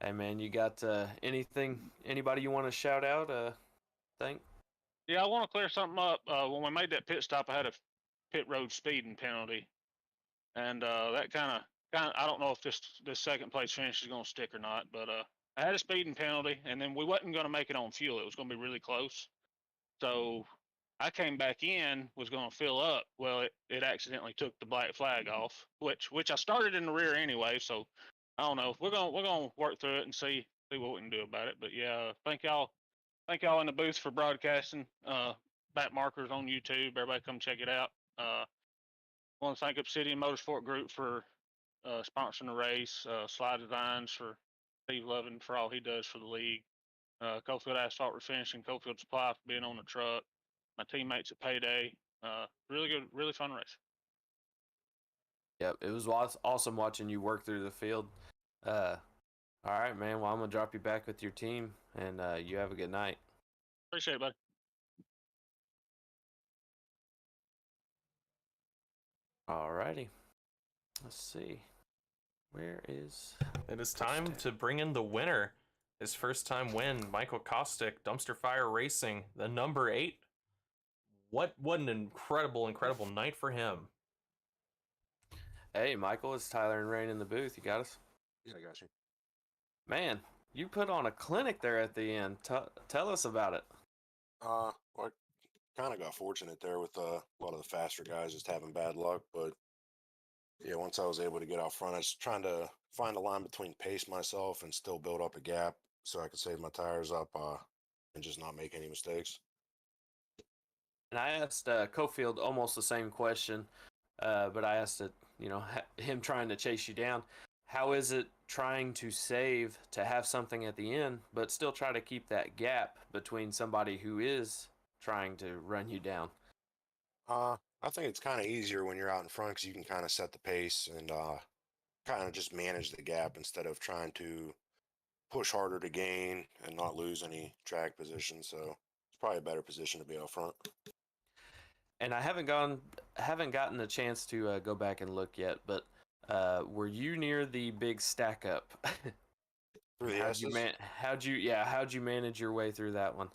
Speaker 2: Hey man, you got anybody you want to shout out? Thank.
Speaker 5: Yeah, I want to clear something up. When we made that pit stop, I had a pit road speeding penalty, and that I don't know if this second place finish is going to stick or not, but I had a speeding penalty, and then we wasn't going to make it on fuel. It was going to be really close. So I came back in, was going to fill up. Well, it accidentally took the black flag off, which I started in the rear anyway. So I don't know. We're gonna work through it and see what we can do about it. But yeah, thank y'all in the booth for broadcasting. Backmarkers on YouTube. Everybody come check it out. I want to thank Obsidian Motorsport Group for sponsoring the race. SLiDESIGNS for Steve Lovin for all he does for the league. Coalfield Asphalt Refinishing, Coalfield Supply for being on the truck. My teammates at Payday. Really good, really fun race.
Speaker 2: Yep, it was awesome watching you work through the field. All right, man. Well, I'm gonna drop you back with your team, and you have a good night.
Speaker 5: Appreciate it, buddy.
Speaker 2: All righty. Let's see. Where is...
Speaker 1: It is time to bring in the winner. His first time win, Michael Kostick, Dumpster Fire Racing, the number 8. What an incredible night for him.
Speaker 2: Hey, Michael, it's Tyler and Rain in the booth. You got us?
Speaker 6: Yeah, I got you.
Speaker 2: Man, you put on a clinic there at the end. Tell us about it.
Speaker 6: Well, I kind of got fortunate there with a lot of the faster guys just having bad luck, but yeah, once I was able to get out front, I was trying to find a line between pace myself and still build up a gap so I could save my tires up and just not make any mistakes.
Speaker 2: And I asked Cofield almost the same question, but I asked it, him trying to chase you down. How is it trying to save to have something at the end, but still try to keep that gap between somebody who is trying to run you down?
Speaker 6: I think it's kind of easier when you're out in front because you can kind of set the pace and kind of just manage the gap instead of trying to push harder to gain and not lose any track position. So it's probably a better position to be out front.
Speaker 2: And I haven't gotten a chance to go back and look yet, but were you near the big stack up? How'd you manage your way through that one?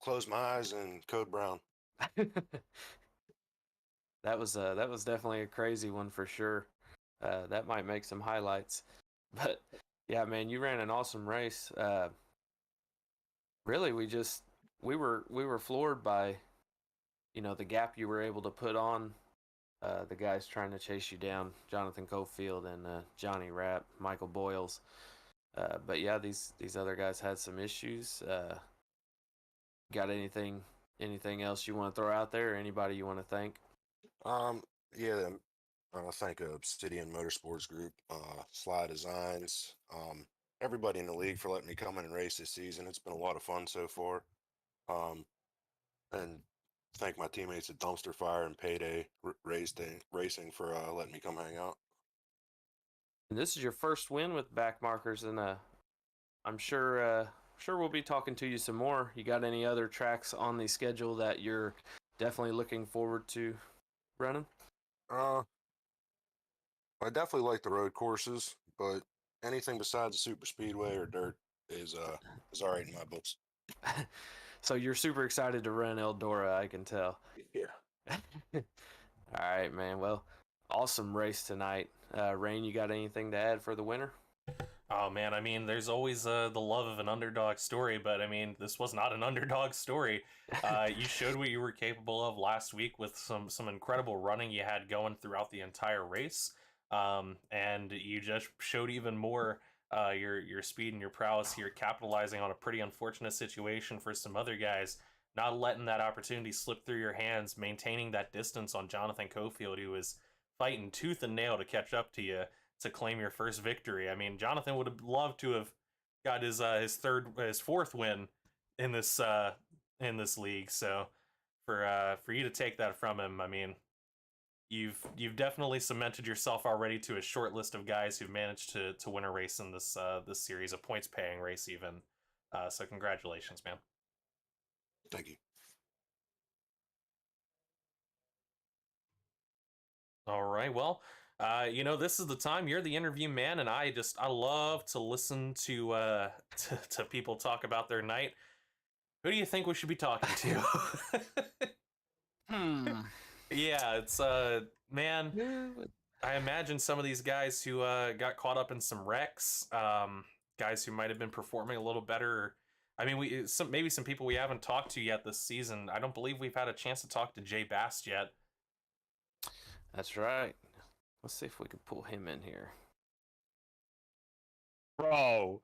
Speaker 6: Close my eyes and code brown.
Speaker 2: That was definitely a crazy one for sure. That might make some highlights. But yeah, man, you ran an awesome race. Really, we were floored by the gap you were able to put on the guys trying to chase you down, Jonathan Cofield and Johnny Rapp, Michael Boyles. But yeah, these other guys had some issues. Got anything else you want to throw out there? Or anybody you want to thank?
Speaker 6: Yeah, I thank Obsidian Motorsports Group, SLiDESIGNS, everybody in the league for letting me come in and race this season. It's been a lot of fun so far. And thank my teammates at Dumpster Fire and Payday Racing for letting me come hang out.
Speaker 2: And this is your first win with Backmarkers, and I'm sure we'll be talking to you some more. You got any other tracks on the schedule that you're definitely looking forward to running?
Speaker 6: I definitely like the road courses, but anything besides a super speedway or dirt is all right in my books.
Speaker 2: So you're super excited to run Eldora, I can tell.
Speaker 6: Yeah.
Speaker 2: All right, man. Well, awesome race tonight. Rain, you got anything to add for the winner?
Speaker 1: Oh man, I mean, there's always the love of an underdog story, but I mean, this was not an underdog story. You showed what you were capable of last week with some incredible running you had going throughout the entire race, and you just showed even more your speed and your prowess here, capitalizing on a pretty unfortunate situation for some other guys, not letting that opportunity slip through your hands, maintaining that distance on Jonathan Cofield, who was fighting tooth and nail to catch up to you to claim your first victory. I mean, Jonathan would have loved to have got his fourth win in this league. So for you to take that from him, I mean, you've definitely cemented yourself already to a short list of guys who've managed to win a race in this series, a points paying race even. So congratulations, man.
Speaker 6: Thank you.
Speaker 1: All right, well, this is the time. You're the interview man, and I love to listen to people talk about their night. Who do you think we should be talking to? Yeah, it's man. I imagine some of these guys who got caught up in some wrecks, guys who might have been performing a little better. I mean, maybe some people we haven't talked to yet this season. I don't believe we've had a chance to talk to Jay Bast yet.
Speaker 2: That's right. Let's see if we can pull him in here.
Speaker 5: Bro.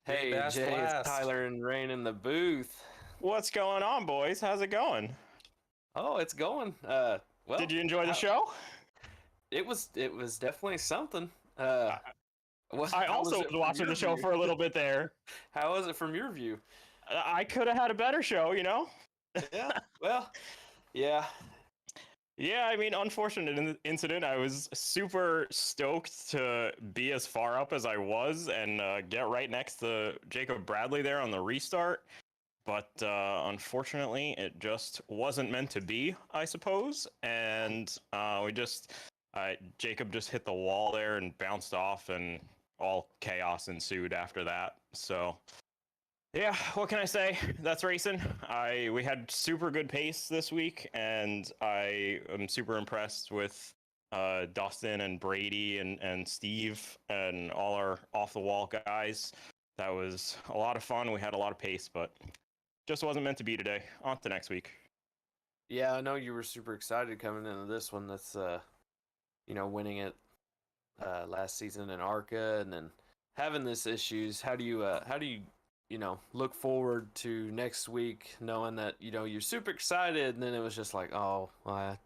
Speaker 2: Hey, Jay, it's Tyler and Rain in the booth.
Speaker 7: What's going on, boys? How's it going?
Speaker 2: Oh, it's going. Well,
Speaker 7: Did you enjoy the
Speaker 2: how-
Speaker 7: show?
Speaker 2: It was definitely something.
Speaker 7: I
Speaker 2: how
Speaker 7: also
Speaker 2: it
Speaker 7: was
Speaker 2: from
Speaker 7: watching
Speaker 2: your
Speaker 7: the show
Speaker 2: view?
Speaker 7: for a little bit there.
Speaker 2: How was it from your view?
Speaker 7: I could have had a better show, you know?
Speaker 2: Yeah. Well, yeah.
Speaker 7: Yeah, I mean, unfortunate incident. I was super stoked to be as far up as I was and get right next to Jacob Bradley there on the restart. But unfortunately, it just wasn't meant to be, I suppose. And Jacob just hit the wall there and bounced off, and all chaos ensued after that. So, yeah, what can I say? That's racing. We had super good pace this week, and I am super impressed with Dustin and Brady and Steve and all our off the wall guys. That was a lot of fun. We had a lot of pace, but just wasn't meant to be today. On to next week.
Speaker 2: Yeah, I know you were super excited coming into this one. That's winning it last season in ARCA, and then having this issues. How do you look forward to next week, knowing that you're super excited, and then it was just like, oh, well, I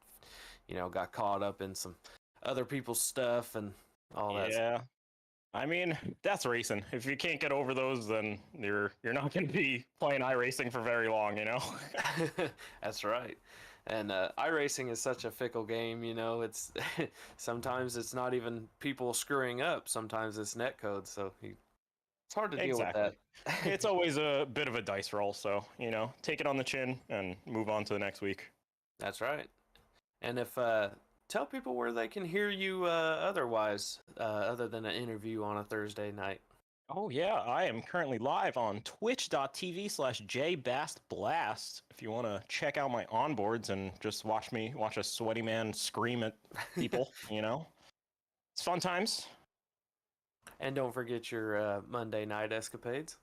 Speaker 2: got caught up in some other people's stuff and all that.
Speaker 7: Yeah. I mean, that's racing. If you can't get over those, then you're not going to be playing iRacing for very long, you know?
Speaker 2: That's right. And iRacing is such a fickle game, it's sometimes it's not even people screwing up. Sometimes it's netcode, so it's hard to deal with that.
Speaker 7: It's always a bit of a dice roll, so, take it on the chin and move on to the next week.
Speaker 2: That's right. And if tell people where they can hear you otherwise, other than an interview on a Thursday night.
Speaker 7: Oh, yeah. I am currently live on twitch.tv/jbastblast. If you want to check out my onboards and just watch a sweaty man scream at people, It's fun times.
Speaker 2: And don't forget your Monday night escapades.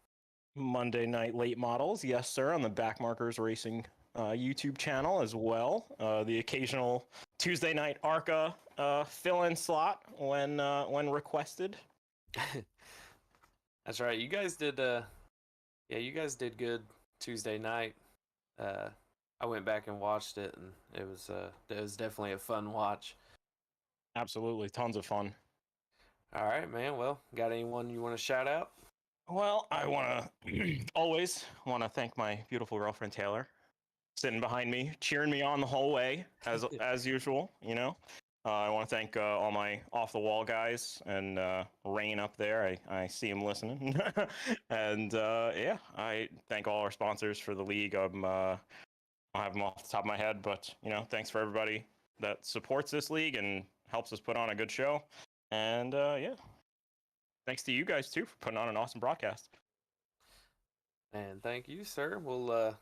Speaker 7: Monday night late models. Yes, sir. On the Backmarkers Racing YouTube channel as well. The occasional Tuesday night ARCA fill-in slot when requested.
Speaker 2: That's right. You guys did you guys did good Tuesday night. I went back and watched it, and it was definitely a fun watch.
Speaker 7: Absolutely, tons of fun.
Speaker 2: All right, man. Well, got anyone you want to shout out?
Speaker 7: Well, I want to always want to thank my beautiful girlfriend Taylor, sitting behind me, cheering me on the whole way as usual. I want to thank all my off the wall guys and Rain up there. I see him listening, and I thank all our sponsors for the league. I don't have them off the top of my head, but thanks for everybody that supports this league and helps us put on a good show. And thanks to you guys too for putting on an awesome broadcast.
Speaker 2: And thank you, sir. We'll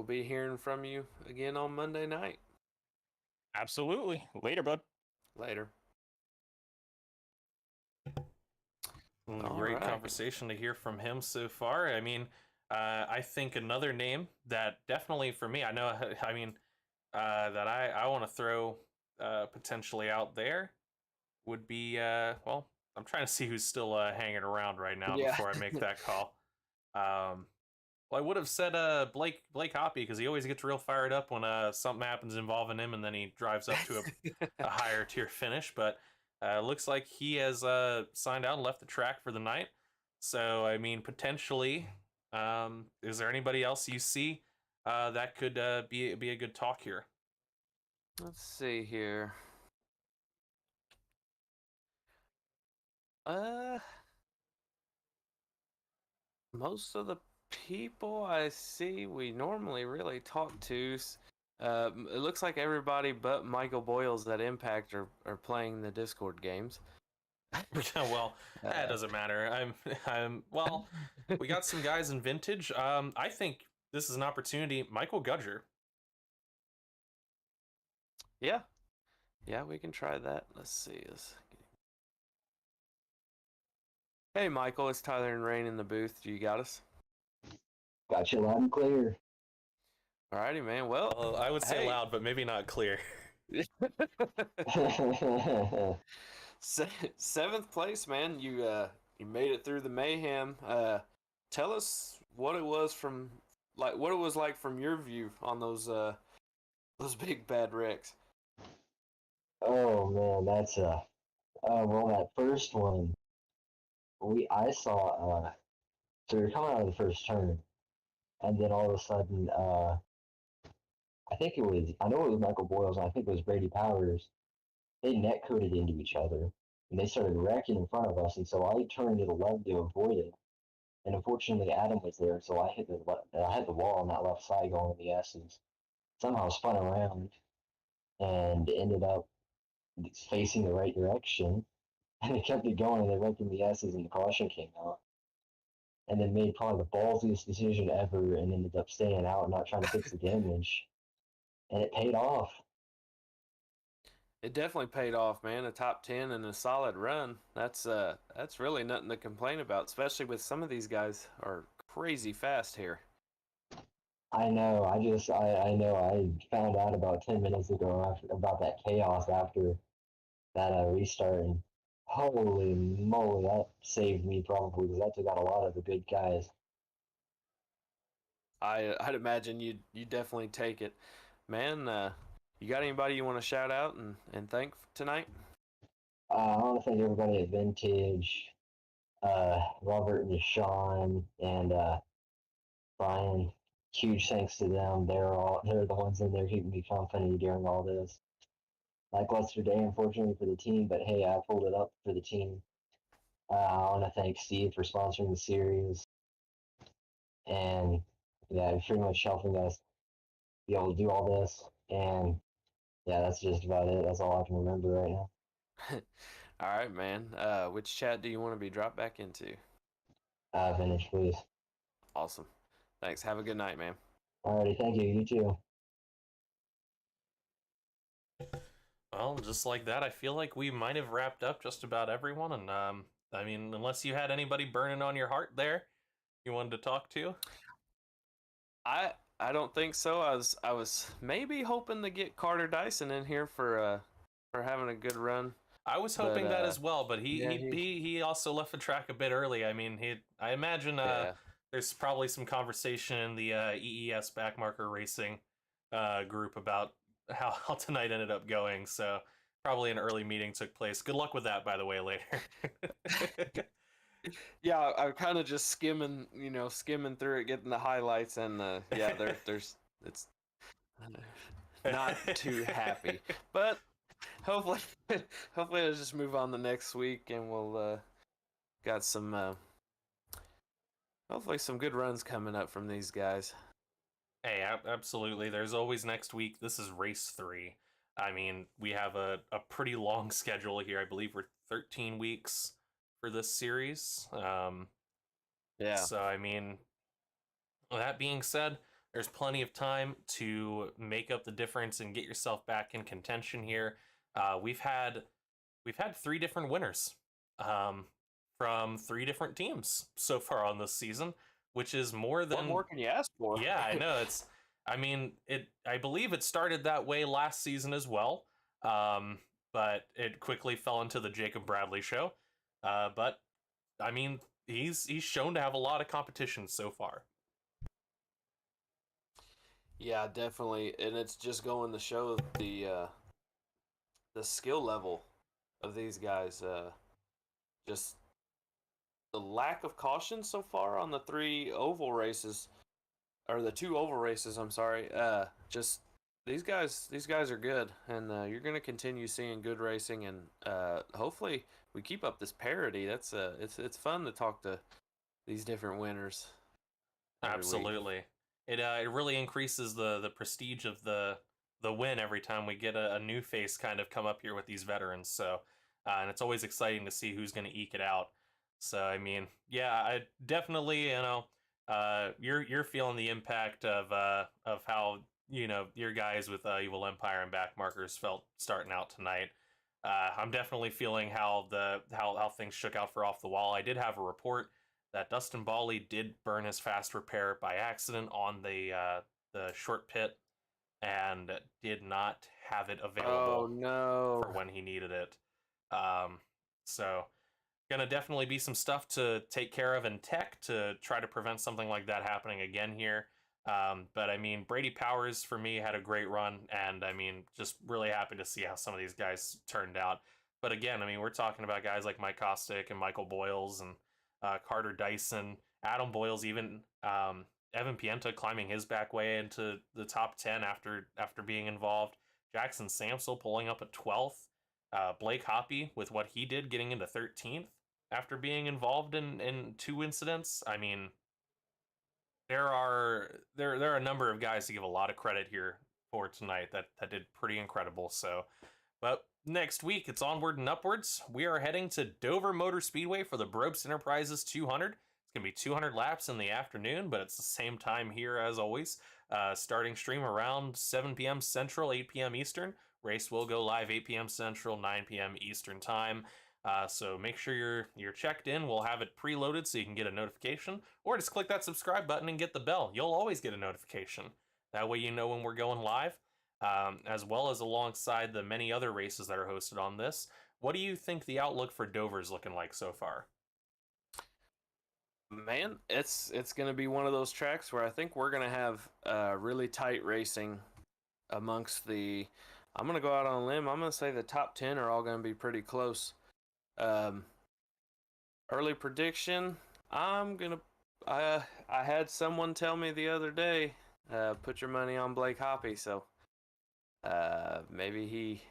Speaker 2: be hearing from you again on Monday night.
Speaker 7: Absolutely. Later, bud.
Speaker 2: Later.
Speaker 1: Great conversation to hear from him so far. I mean, I think another name that definitely for me, that I want to throw potentially out there would be, I'm trying to see who's still hanging around right now before I make that call. Well, I would have said Blake Hoppy, because he always gets real fired up when something happens involving him, and then he drives up to a higher tier finish. But looks like he has signed out and left the track for the night. So, I mean, potentially, is there anybody else you see that could be a good talk here?
Speaker 2: Let's see here. Most of the people I see we normally really talk to, it looks like everybody but Michael Boyles at Impact are playing the Discord games.
Speaker 1: Well, that doesn't matter. Well, we got some guys in Vintage. I think this is an opportunity. Michael Gudger.
Speaker 2: Yeah, we can try that. Let's see. Hey, Michael, it's Tyler and Rain in the booth. You got us?
Speaker 8: Got you loud and clear.
Speaker 2: Alrighty, man. Well,
Speaker 1: I would say loud, but maybe not clear.
Speaker 2: Seventh place, man. You made it through the mayhem. Tell us what it was from
Speaker 3: what it was like from your view on those big bad wrecks.
Speaker 8: Oh man, that's well, that first one I saw so we were coming out of the first turn, and then all of a sudden I know it was Michael Boyles, and I think it was Brady Powers. They net coded into each other, and they started wrecking in front of us, and so I turned to the left to avoid it. And unfortunately, Adam was there, so I hit I had the wall on that left side going in the S's. Somehow spun around and ended up facing the right direction, and they kept it going, and they went through the S's, and the caution came out. And then made probably the ballsiest decision ever, and ended up staying out and not trying to fix the damage. And it paid off.
Speaker 3: It definitely paid off, man. A top 10 and a solid run. That's really nothing to complain about, especially with some of these guys are crazy fast here.
Speaker 8: I know. I know. I found out about 10 minutes ago about that chaos after that restart, and holy moly, that saved me probably because that took out a lot of the good guys.
Speaker 3: I'd imagine you definitely take it, man. You got anybody you want to shout out and thank tonight?
Speaker 8: I want to thank everybody at Vintage, Robert and Sean, and Brian. Huge thanks to them. They're the ones in there keeping me company during all this. Lackluster day, unfortunately, for the team, but hey, I pulled it up for the team. I want to thank Steve for sponsoring the series, and yeah, pretty much helping us be able to do all this. And yeah, that's just about it. That's all I can remember right now.
Speaker 3: All right, man. Which chat do you want to be dropped back into?
Speaker 8: Vintage, please.
Speaker 3: Awesome. Thanks. Have a good night, man.
Speaker 8: Alrighty, thank you. You too.
Speaker 1: Well, just like that, I feel like we might have wrapped up just about everyone. And I mean, unless you had anybody burning on your heart there, you wanted to talk to.
Speaker 3: I don't think so. I was maybe hoping to get Carter Dyson in here for having a good run.
Speaker 1: I was hoping that as well, but
Speaker 3: yeah,
Speaker 1: he also left the track a bit early. I mean, I imagine there's probably some conversation in the EES Backmarker Racing group about how tonight ended up going. So probably an early meeting took place. Good luck with that, by the way, later.
Speaker 3: Yeah, I'm kind of just skimming through it, getting the highlights, and yeah, there's it's not too happy, but hopefully I'll just move on the next week, and we'll got some hopefully some good runs coming up from these guys.
Speaker 1: Hey, absolutely. There's always next week. This is race 3. I mean, we have a pretty long schedule here. I believe we're 13 weeks for this series.
Speaker 3: Yeah.
Speaker 1: So, I mean, that being said, there's plenty of time to make up the difference and get yourself back in contention here. We've had 3 different winners from 3 different teams so far on this season, which is more than...
Speaker 3: What more can you ask for?
Speaker 1: Yeah, I know. I believe it started that way last season as well, but it quickly fell into the Jacob Bradley show. But I mean, he's shown to have a lot of competition so far.
Speaker 3: Yeah, definitely, and it's just going to show the skill level of these guys. Just the lack of caution so far on the 3 oval races, or the 2 oval races. I'm sorry. Just these guys are good, and you're gonna continue seeing good racing, and hopefully we keep up this parity. That's it's fun to talk to these different winners.
Speaker 1: Absolutely, it really increases the prestige of the win every time we get a new face kind of come up here with these veterans. So, and it's always exciting to see who's going to eke it out. So, I mean, yeah, I definitely, you're feeling the impact of how your guys with Evil Empire and Backmarkers felt starting out tonight. I'm definitely feeling how things shook out for Off the Wall. I did have a report that Dustin Bawley did burn his fast repair by accident on the short pit and did not have it available for when he needed it. So gonna definitely be some stuff to take care of in tech to try to prevent something like that happening again here. But I mean, Brady Powers for me had a great run, and I mean, just really happy to see how some of these guys turned out. But again, I mean, we're talking about guys like Mike Kostick and Michael Boyles and Carter Dyson, Adam Boyles, even Evan Pienta climbing his back way into the top 10 after being involved. Jackson Samsel pulling up at 12th. Blake Hoppy with what he did, getting into 13th after being involved in two incidents. I mean, there are a number of guys to give a lot of credit here for tonight that did pretty incredible. So, but next week it's onward and upwards. We are heading to Dover Motor Speedway for the Bropes Enterprises 200. It's gonna be 200 laps in the afternoon, but it's the same time here as always. Starting stream around 7 p.m. Central, 8 p.m. Eastern. Race will go live 8 p.m. Central, 9 p.m. Eastern time. So make sure you're checked in. We'll have it preloaded so you can get a notification, or just click that subscribe button and get the bell. You'll always get a notification. That way you know when we're going live, as well as alongside the many other races that are hosted on this. What do you think the outlook for Dover is looking like so far?
Speaker 2: Man, it's going to be one of those tracks where I think we're going to have really tight racing amongst the. I'm going to go out on a limb. I'm going to say the top 10 are all going to be pretty close. Early prediction, I had someone tell me the other day, put your money on Blake Hoppy, so maybe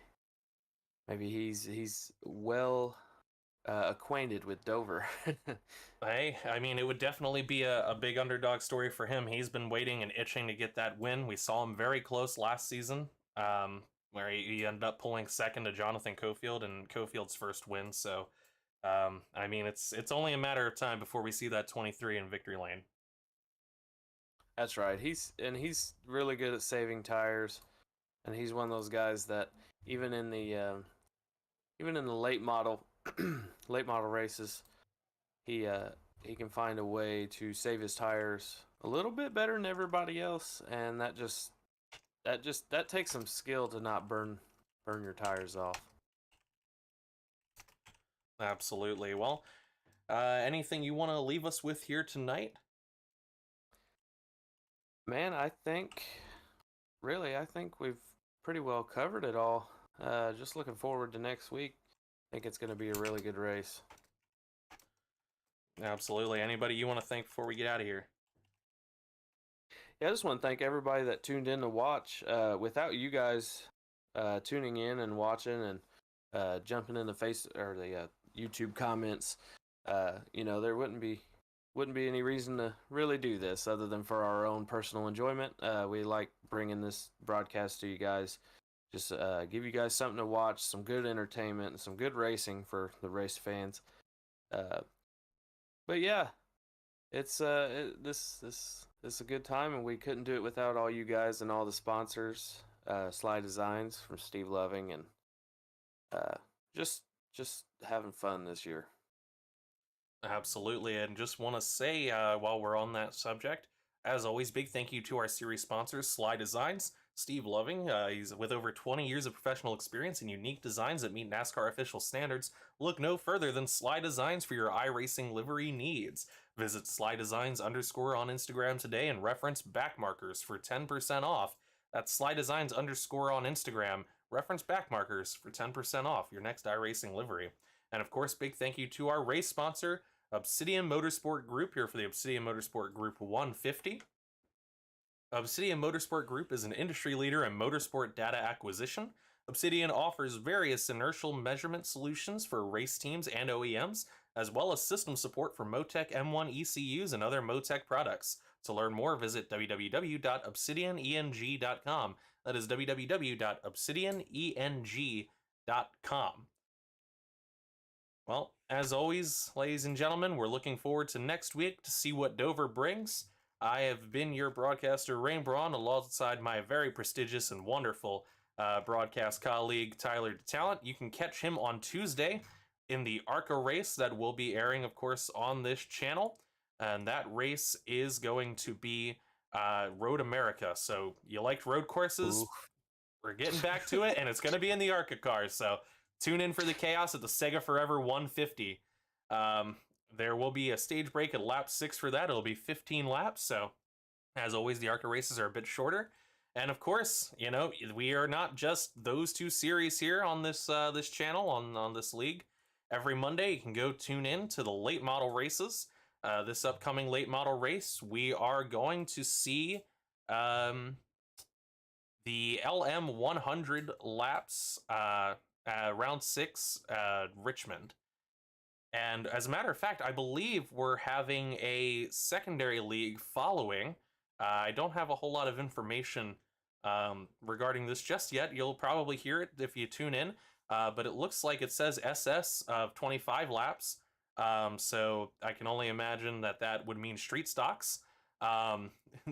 Speaker 2: he's well acquainted with Dover.
Speaker 1: Hey, I mean, it would definitely be a big underdog story for him. He's been waiting and itching to get that win. We saw him very close last season, where he ended up pulling second to Jonathan Cofield in Cofield's first win. So, I mean, it's only a matter of time before we see that 23 in victory lane.
Speaker 2: That's right. He's really good at saving tires, and he's one of those guys that even in the late model races, he can find a way to save his tires a little bit better than everybody else, and that takes some skill to not burn your tires off.
Speaker 1: Absolutely. Well, anything you want to leave us with here tonight?
Speaker 2: Man, I think we've pretty well covered it all. Just looking forward to next week. I think it's going to be a really good race.
Speaker 1: Absolutely. Anybody you want to thank before we get out of here?
Speaker 2: Yeah, I just want to thank everybody that tuned in to watch. Without you guys tuning in and watching and jumping in the YouTube comments, there wouldn't be any reason to really do this other than for our own personal enjoyment. We like bringing this broadcast to you guys. Just give you guys something to watch, some good entertainment, and some good racing for the race fans. But yeah, it's this is a good time, and we couldn't do it without all you guys and all the sponsors. SLiDESIGNS from Steve Loving, and just having fun this year.
Speaker 1: Absolutely, and just want to say while we're on that subject, as always, big thank you to our series sponsors, SLiDESIGNS. Steve Loving, he's with over 20 years of professional experience and unique designs that meet NASCAR official standards. Look no further than SLiDESIGNS for your iRacing livery needs. Visit SLiDESIGNS _ on Instagram today and reference Backmarkers for 10% off. That's SLiDESIGNS _ on Instagram. Reference Backmarkers for 10% off your next iRacing livery. And of course, big thank you to our race sponsor, Obsidian Motorsport Group, here for the Obsidian Motorsport Group 150. Obsidian Motorsport Group is an industry leader in motorsport data acquisition. Obsidian offers various inertial measurement solutions for race teams and OEMs, as well as system support for MoTeC M1 ECUs and other MoTeC products. To learn more, visit www.obsidianeng.com. That is www.obsidianeng.com. Well, as always, ladies and gentlemen, we're looking forward to next week to see what Dover brings. I have been your broadcaster, Rain Braun, alongside my very prestigious and wonderful broadcast colleague, Tyler DeTalent. You can catch him on Tuesday in the ARCA race that will be airing, of course, on this channel. And that race is going to be Road America. So you liked road courses? Ooh. We're getting back to it, and it's going to be in the ARCA cars. So tune in for the chaos at the Sega Forever 150. There will be a stage break at lap 6 for that. It'll be 15 laps, so As always, the ARCA races are a bit shorter. And of course, you know, we are not just those two series here on this this channel, on this league. Every Monday, you can go tune in to the late model races. This upcoming late model race, we are going to see the LM 100 laps, round 6, Richmond. And as a matter of fact, I believe we're having a secondary league following. I don't have a whole lot of information regarding this just yet. You'll probably hear it if you tune in. But it looks like it says SS of 25 laps. So I can only imagine that that would mean street stocks.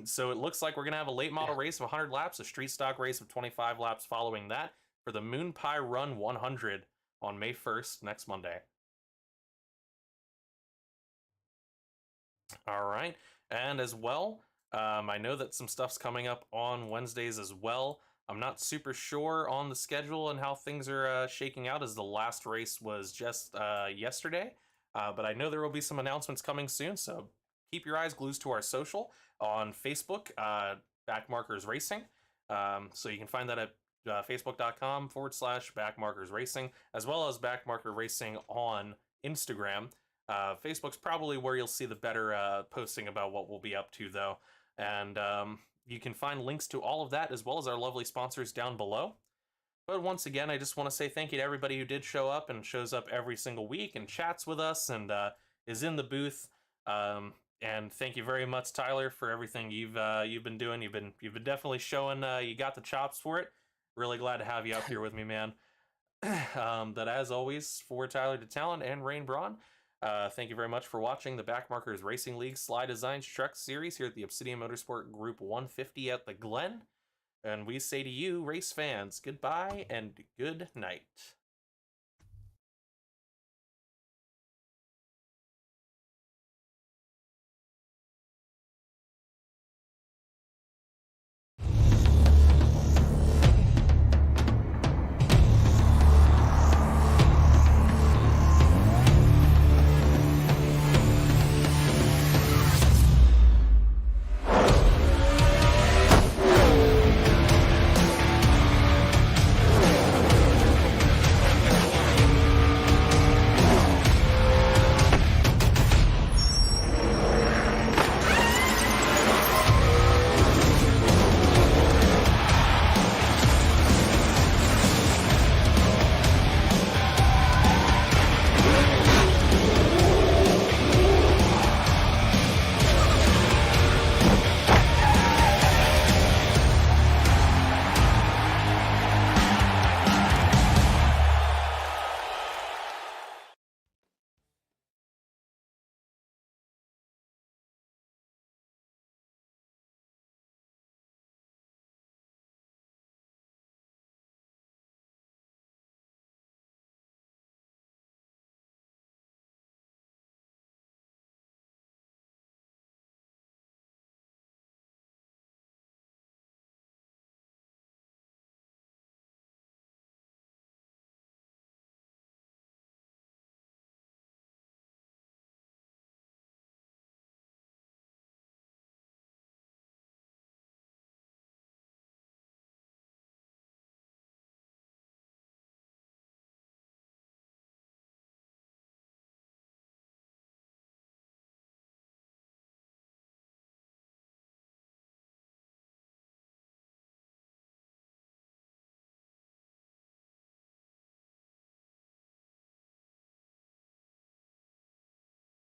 Speaker 1: So it looks like we're going to have a late model race of 100 laps, a street stock race of 25 laps following that for the Moon Pie Run 100 on May 1st, next Monday. All right. And as well, I know that some stuff's coming up on Wednesdays as well. I'm not super sure on the schedule and how things are shaking out, as the last race was just yesterday. But I know there will be some announcements coming soon, so keep your eyes glued to our social on Facebook, Backmarkers Racing. So you can find that at facebook.com/Backmarkers Racing, as well as Backmarker Racing on Instagram. Facebook's probably where you'll see the better posting about what we'll be up to, though. And you can find links to all of that, as well as our lovely sponsors, down below. But once again, I just want to say thank you to everybody who did show up and shows up every single week and chats with us and is in the booth. And thank you very much, Tyler, for everything you've been doing. You've been definitely showing you got the chops for it. Really glad to have you up here with me, man. But as always, for Tyler DeTalent and Rain Braun, thank you very much for watching the Backmarkers Racing League SLiDESIGNS Truck Series here at the Obsidian Motorsport Group 150 at the Glen. And we say to you, race fans, goodbye and good night.